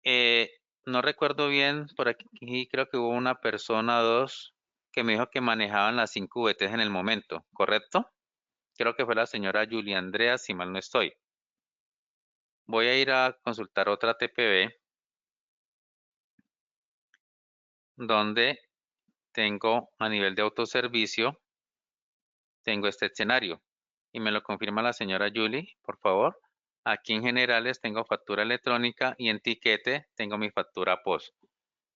eh, no recuerdo bien, por aquí creo que hubo una persona, dos, que me dijo que manejaban las 5 VTs en el momento, ¿correcto? Creo que fue la señora Julia Andrea, si mal no estoy. Voy a ir a consultar otra TPB donde tengo a nivel de autoservicio, tengo este escenario y me lo confirma la señora Julie, por favor. Aquí en generales tengo factura electrónica y en tiquete tengo mi factura post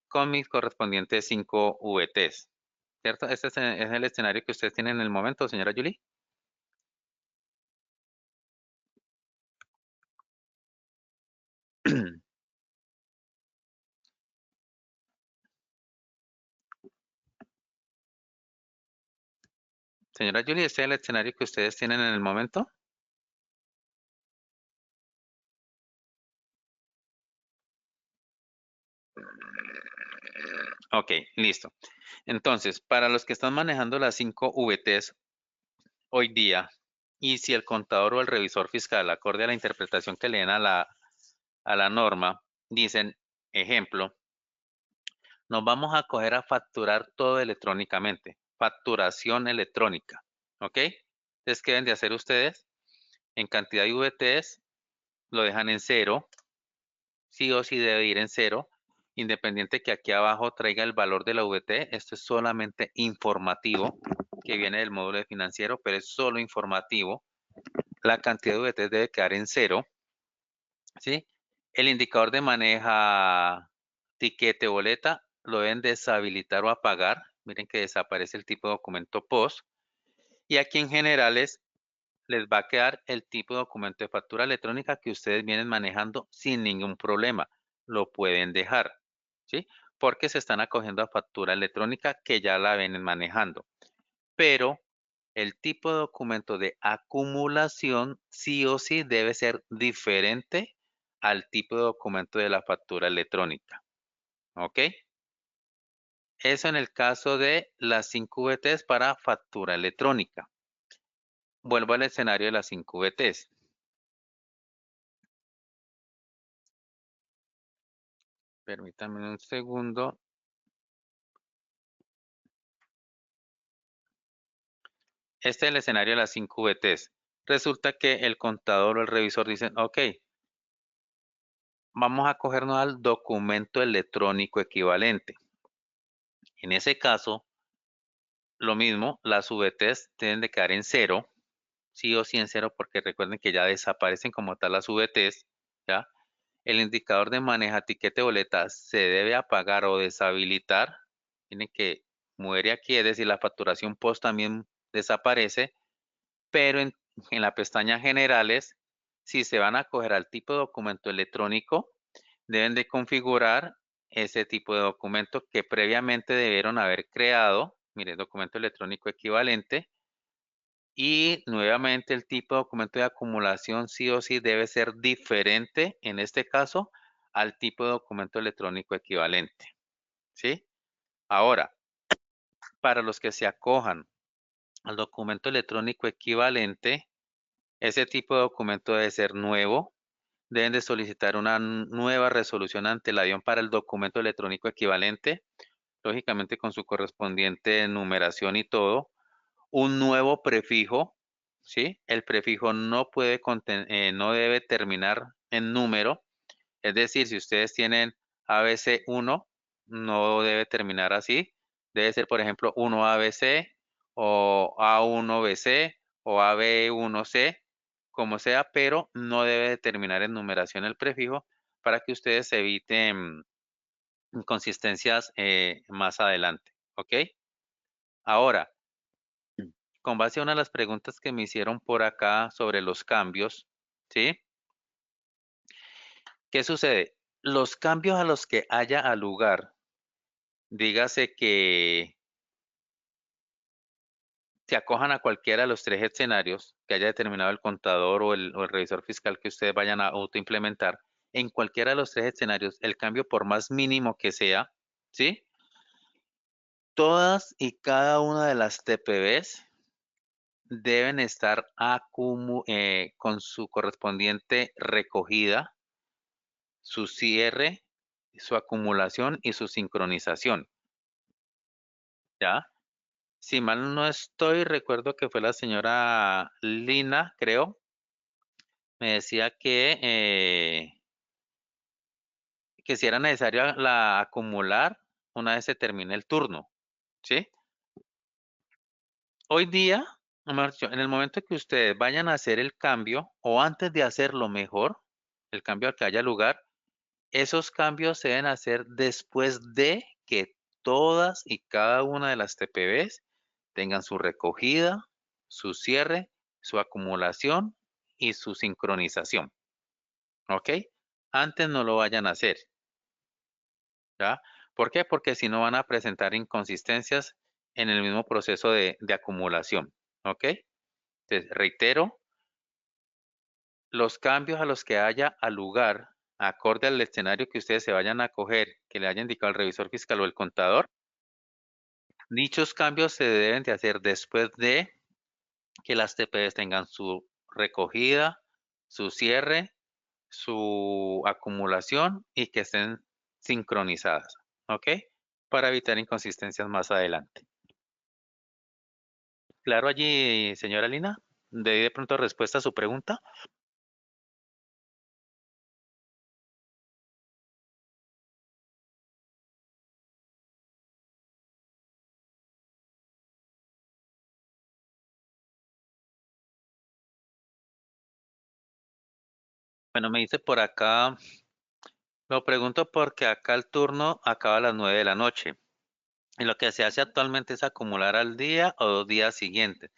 con mis correspondientes 5 VTs, ¿cierto? Este es el escenario que ustedes tienen en el momento, señora Julie. Señora Julie, ¿este es el escenario que ustedes tienen en el momento? Ok, listo. Entonces, para los que están manejando las 5 VTs hoy día, y si el contador o el revisor fiscal, acorde a la interpretación que le den a la norma, dicen, ejemplo, nos vamos a coger a facturar todo electrónicamente, facturación electrónica, ¿ok? Entonces, ¿qué deben de hacer ustedes? En cantidad de VTs, lo dejan en cero, sí o sí debe ir en cero, independiente que aquí abajo traiga el valor de la VT, esto es solamente informativo, que viene del módulo de financiero, pero es solo informativo. La cantidad de VT debe quedar en cero, ¿sí? El indicador de maneja tiquete boleta lo deben deshabilitar o apagar. Miren que desaparece el tipo de documento POS. Y aquí en generales les va a quedar el tipo de documento de factura electrónica que ustedes vienen manejando sin ningún problema. Lo pueden dejar, ¿sí? Porque se están acogiendo a factura electrónica que ya la vienen manejando. Pero el tipo de documento de acumulación sí o sí debe ser diferente al tipo de documento de la factura electrónica. ¿Ok? Eso en el caso de las 5 VTs para factura electrónica. Vuelvo al escenario de las 5 VTs. Permítanme un segundo. Este es el escenario de las 5 VTs. Resulta que el contador o el revisor dicen, ok, vamos a cogernos al documento electrónico equivalente. En ese caso, lo mismo, las VTs tienen de quedar en cero, sí o sí en cero, porque recuerden que ya desaparecen como tal las VTs, ¿ya? el indicador de maneja tiquete boleta se debe apagar o deshabilitar. Tiene que muere aquí, es decir, la facturación post también desaparece, pero en la pestaña generales, si se van a acoger al tipo de documento electrónico, deben de configurar ese tipo de documento que previamente debieron haber creado. Mire, documento electrónico equivalente. Y nuevamente el tipo de documento de acumulación sí o sí debe ser diferente, en este caso, al tipo de documento electrónico equivalente. ¿Sí? Ahora, para los que se acojan al documento electrónico equivalente, ese tipo de documento debe ser nuevo. Deben de solicitar una nueva resolución ante la DION para el documento electrónico equivalente, lógicamente con su correspondiente numeración y todo. Un nuevo prefijo, ¿sí? El prefijo no debe terminar en número. Es decir, si ustedes tienen ABC1, no debe terminar así. Debe ser, por ejemplo, 1ABC o A1BC o AB1C, como sea, pero no debe de terminar en numeración el prefijo para que ustedes eviten inconsistencias más adelante. ¿Ok? Ahora, con base a una de las preguntas que me hicieron por acá sobre los cambios, ¿sí? ¿Qué sucede? Los cambios a los que haya al lugar, dígase que se acojan a cualquiera de los tres escenarios que haya determinado el contador o el revisor fiscal que ustedes vayan a autoimplementar, en cualquiera de los tres escenarios, el cambio por más mínimo que sea, ¿sí? Todas y cada una de las TPBs deben estar con su correspondiente recogida, su cierre, su acumulación y su sincronización, ¿ya? Si mal no estoy, recuerdo que fue la señora Lina, creo, me decía que si era necesario la acumular una vez se termine el turno, ¿sí? Hoy día, mejor dicho, en el momento que ustedes vayan a hacer el cambio o antes de hacerlo mejor, el cambio al que haya lugar, esos cambios se deben hacer después de que todas y cada una de las TPBs tengan su recogida, su cierre, su acumulación y su sincronización. ¿Ok? Antes no lo vayan a hacer. ¿Ya? ¿Por qué? Porque si no van a presentar inconsistencias en el mismo proceso de acumulación. ¿Ok? Entonces, reitero, los cambios a los que haya al lugar, acorde al escenario que ustedes se vayan a coger, que le haya indicado el revisor fiscal o el contador, dichos cambios se deben de hacer después de que las TPS tengan su recogida, su cierre, su acumulación y que estén sincronizadas, ¿ok? Para evitar inconsistencias más adelante. Claro allí, señora Lina, de pronto respuesta a su pregunta. Bueno, me dice por acá, lo pregunto porque acá el turno acaba a las 9 de la noche. Y lo que se hace actualmente es acumular al día o 2 días siguientes.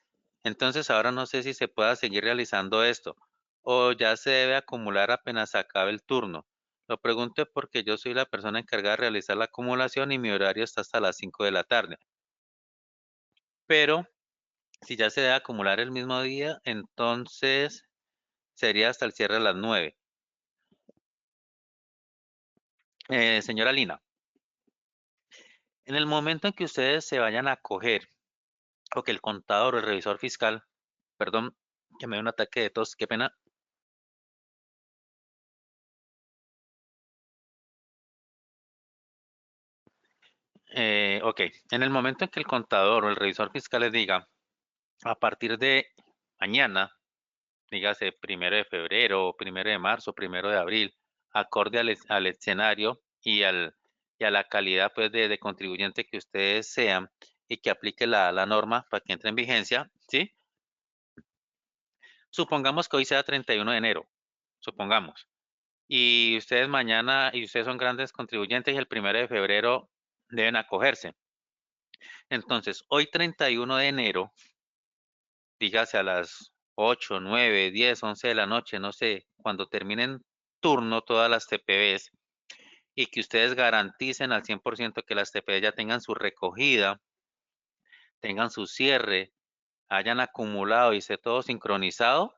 Entonces ahora no sé si se pueda seguir realizando esto o ya se debe acumular apenas acabe el turno. Lo pregunto porque yo soy la persona encargada de realizar la acumulación y mi horario está hasta las 5 de la tarde. Pero si ya se debe acumular el mismo día, entonces sería hasta el cierre a las 9. Señora Lina, en el momento en que ustedes se vayan a coger o que el contador o el revisor fiscal, perdón, que me dio un ataque de tos, qué pena. Ok, en el momento en que el contador o el revisor fiscal les diga, a partir de mañana, dígase 1 de febrero, 1 de marzo, 1 de abril, acorde al escenario y a la calidad pues, de contribuyente que ustedes sean y que aplique la norma para que entre en vigencia, ¿sí? Supongamos que hoy sea 31 de enero, supongamos. y ustedes mañana, y ustedes son grandes contribuyentes y el 1 de febrero deben acogerse. Entonces, hoy 31 de enero, dígase a las 8, 9, 10, 11 de la noche, no sé, cuando terminen turno todas las TPBs y que ustedes garanticen al 100% que las TPBs ya tengan su recogida, tengan su cierre, hayan acumulado y esté todo sincronizado,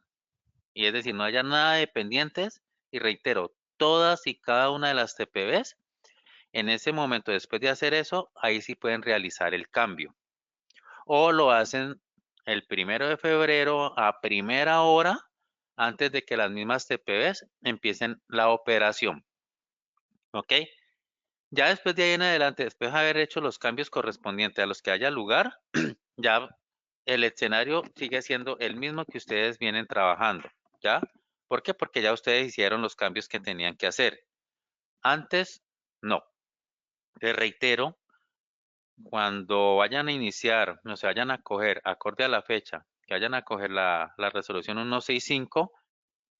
y es decir, no haya nada de pendientes, y reitero, todas y cada una de las TPBs, en ese momento, después de hacer eso, ahí sí pueden realizar el cambio. O lo hacen el 1 de febrero a primera hora, antes de que las mismas TPBs empiecen la operación. ¿Ok? Ya después de ahí en adelante, después de haber hecho los cambios correspondientes a los que haya lugar, ya el escenario sigue siendo el mismo que ustedes vienen trabajando, ¿ya? ¿Por qué? Porque ya ustedes hicieron los cambios que tenían que hacer. Antes, no. Les reitero, cuando vayan a iniciar, no se vayan a coger, acorde a la fecha, que vayan a coger la resolución 165,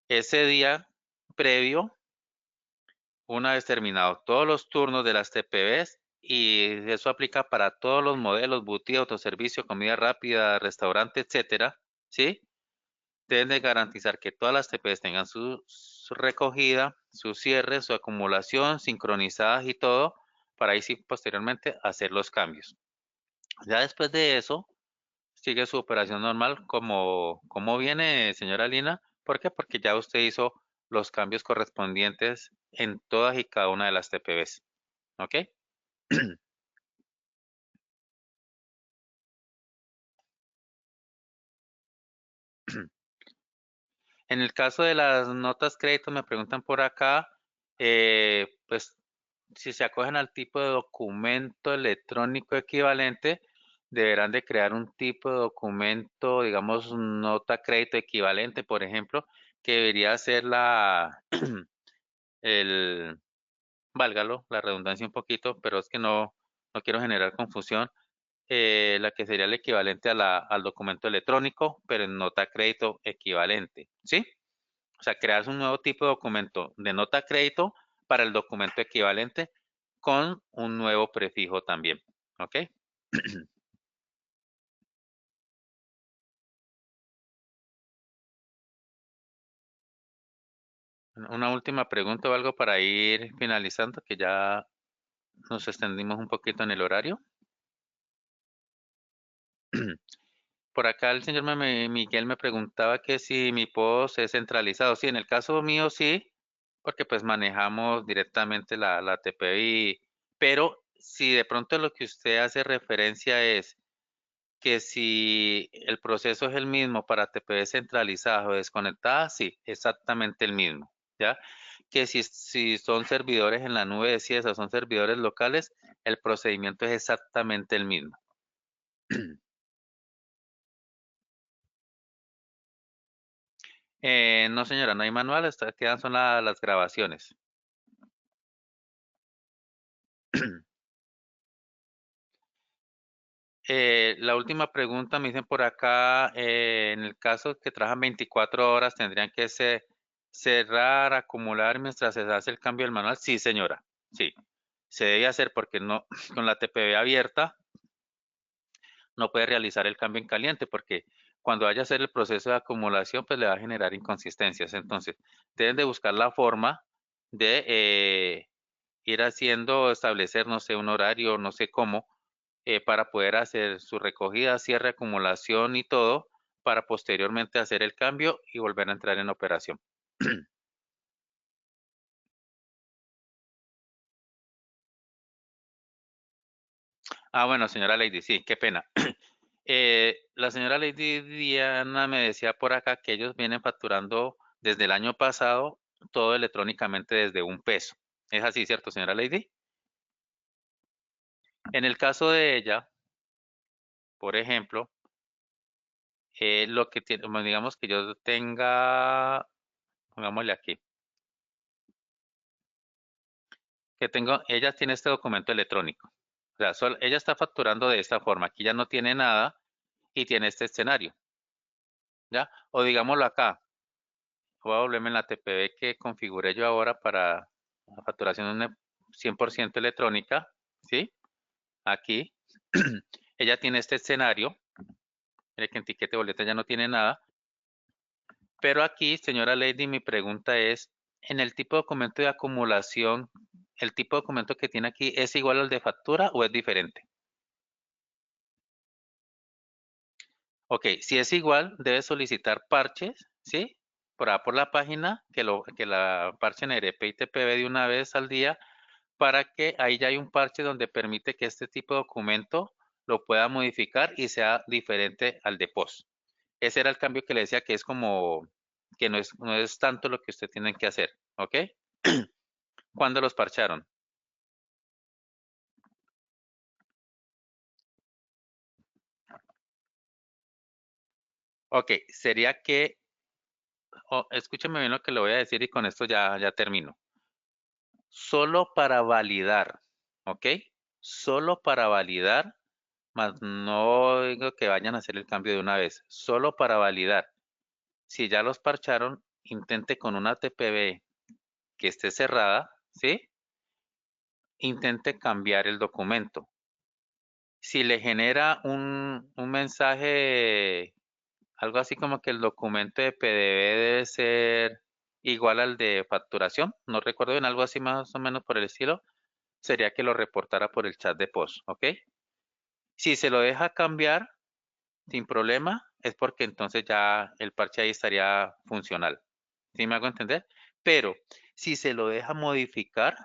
ese día previo, una vez terminados todos los turnos de las TPBs, y eso aplica para todos los modelos, boutique, autoservicio, comida rápida, restaurante, etcétera, ¿sí? Deben de garantizar que todas las TPs tengan su recogida, su cierre, su acumulación, sincronizadas y todo, para ahí sí posteriormente hacer los cambios. Ya después de eso, sigue su operación normal como viene, señora Lina. ¿Por qué? Porque ya usted hizo los cambios correspondientes en todas y cada una de las TPBs. ¿Ok? En el caso de las notas crédito, me preguntan por acá, pues si se acogen al tipo de documento electrónico equivalente, deberán de crear un tipo de documento, digamos, nota crédito equivalente, por ejemplo, que debería ser el, válgalo, la redundancia un poquito, pero es que no quiero generar confusión, la que sería el equivalente al documento electrónico, pero en nota crédito equivalente, ¿sí? O sea, crear un nuevo tipo de documento de nota crédito para el documento equivalente con un nuevo prefijo también. ¿Ok? Una última pregunta o algo para ir finalizando, que ya nos extendimos un poquito en el horario. Por acá el señor Miguel me preguntaba que si mi post es centralizado. Sí, en el caso mío sí, porque pues manejamos directamente la TPI, pero si de pronto lo que usted hace referencia es que si el proceso es el mismo para TPV centralizadas o desconectadas, sí, exactamente el mismo, ¿ya? Que si son servidores en la nube de CIESA o son servidores locales, el procedimiento es exactamente el mismo. No, señora, no hay manual, quedan son las grabaciones. La última pregunta me dicen por acá, en el caso que trabajan 24 horas, ¿tendrían que cerrar, acumular mientras se hace el cambio del manual? Sí, señora, sí, se debe hacer porque no, con la TPV abierta no puede realizar el cambio en caliente porque cuando vaya a hacer el proceso de acumulación, pues le va a generar inconsistencias. Entonces, deben de buscar la forma de ir haciendo, establecer, no sé, un horario, no sé cómo, para poder hacer su recogida, cierre, acumulación y todo, para posteriormente hacer el cambio y volver a entrar en operación. Ah, bueno, señora Lady, sí, qué pena. La señora Lady Diana me decía por acá que ellos vienen facturando desde el año pasado todo electrónicamente desde 1 peso. ¿Es así, cierto, señora Lady? En el caso de ella, por ejemplo, lo que tiene, bueno, digamos que yo tenga, pongámosle aquí, que tengo, ella tiene este documento electrónico. O sea, ella está facturando de esta forma. Aquí ya no tiene nada y tiene este escenario, ¿ya? O digámoslo acá, voy a volverme en la TPV que configuré yo ahora para la facturación 100% electrónica, ¿sí? Aquí, ella tiene este escenario, mire que en tiquete boleta ya no tiene nada, pero aquí, señora Lady, mi pregunta es, en el tipo de documento de acumulación, ¿el tipo de documento que tiene aquí es igual al de factura o es diferente? Ok, si es igual, debe solicitar parches, ¿sí? Por la página, que la parche en ERP y TPV de una vez al día, para que ahí ya hay un parche donde permite que este tipo de documento lo pueda modificar y sea diferente al de POS. Ese era el cambio que le decía que es como, que no es tanto lo que usted tiene que hacer, ¿ok? ¿Cuándo los parcharon? Ok, sería que, escúcheme bien lo que le voy a decir y con esto ya termino. Solo para validar, ¿ok? Solo para validar, más no digo que vayan a hacer el cambio de una vez, solo para validar. Si ya los parcharon, intente con una TPV que esté cerrada, ¿sí? Intente cambiar el documento. Si le genera un mensaje, algo así como que el documento de PDV debe ser igual al de facturación, no recuerdo bien, algo así más o menos por el estilo, sería que lo reportara por el chat de post, ¿ok? Si se lo deja cambiar sin problema, es porque entonces ya el parche ahí estaría funcional. ¿Sí me hago entender? Pero si se lo deja modificar,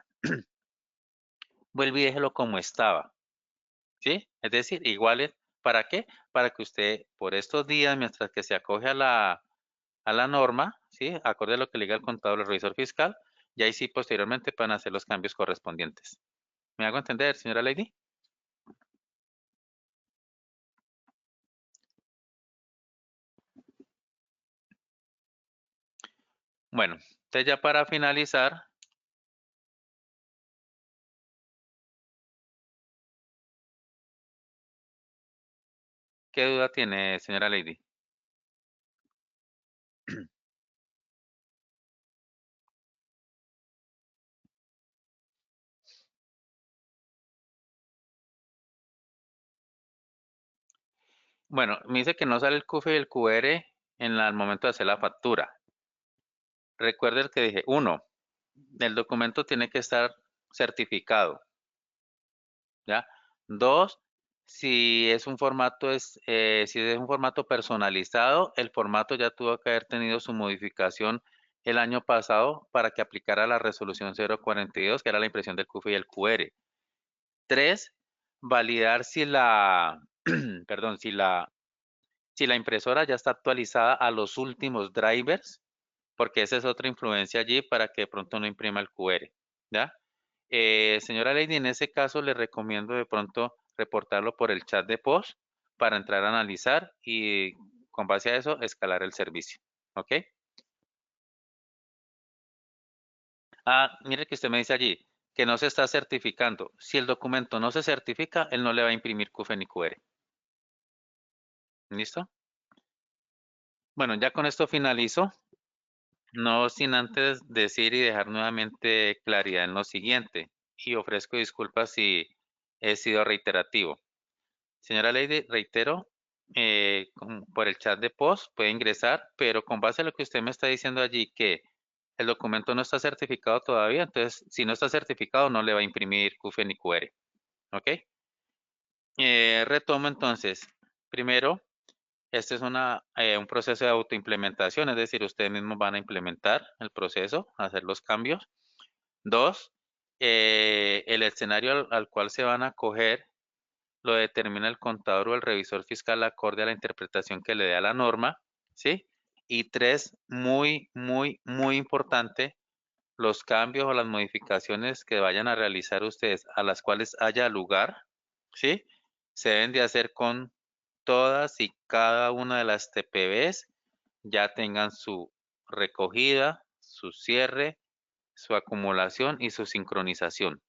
vuelve y déjelo como estaba, ¿sí? Es decir, iguales, ¿para qué? Para que usted por estos días, mientras que se acoge a la norma, ¿sí? Acorde a lo que le diga el contador, el revisor fiscal, y ahí sí posteriormente pueden hacer los cambios correspondientes. ¿Me hago entender, señora Lady? Bueno, entonces ya para finalizar, ¿qué duda tiene, señora Lady? Bueno, me dice que no sale el CUF y el QR al momento de hacer la factura. Recuerde el que dije, uno, el documento tiene que estar certificado, ¿ya? Dos, si es un formato personalizado, el formato ya tuvo que haber tenido su modificación el año pasado para que aplicara la resolución 042, que era la impresión del CUF y el QR. Tres, validar si perdón, si la impresora ya está actualizada a los últimos drivers, porque esa es otra influencia allí para que de pronto no imprima el QR, ¿ya? Señora Lady, en ese caso le recomiendo de pronto reportarlo por el chat de post para entrar a analizar y con base a eso escalar el servicio, ¿ok? Ah, mire que usted me dice allí que no se está certificando. Si el documento no se certifica, él no le va a imprimir CUFE ni QR. ¿Listo? Bueno, ya con esto finalizo. No sin antes decir y dejar nuevamente claridad en lo siguiente, y ofrezco disculpas si he sido reiterativo. Señora Lady, reitero, por el chat de post puede ingresar, pero con base a lo que usted me está diciendo allí, que el documento no está certificado todavía, entonces si no está certificado no le va a imprimir CUFE ni QR, ¿ok? Retomo entonces. Primero, este es un proceso de autoimplementación, es decir, ustedes mismos van a implementar el proceso, hacer los cambios. Dos, el escenario al cual se van a acoger lo determina el contador o el revisor fiscal acorde a la interpretación que le dé a la norma, ¿sí? Y tres, muy importante, los cambios o las modificaciones que vayan a realizar ustedes, a las cuales haya lugar, ¿sí? Se deben de hacer con todas y cada una de las TPBs, ya tengan su recogida, su cierre, su acumulación y su sincronización,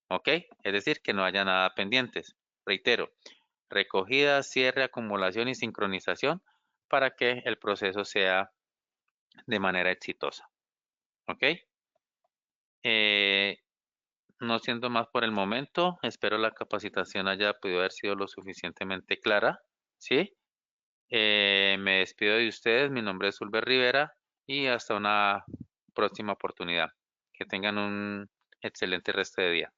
¿ok? Es decir, que no haya nada pendientes. Reitero, recogida, cierre, acumulación y sincronización para que el proceso sea de manera exitosa. ¿Ok? Eh, no siendo más por el momento, espero la capacitación haya podido haber sido lo suficientemente clara. ¿Sí? Me despido de ustedes. Mi nombre es Ulber Rivera y hasta una próxima oportunidad. Que tengan un excelente resto de día.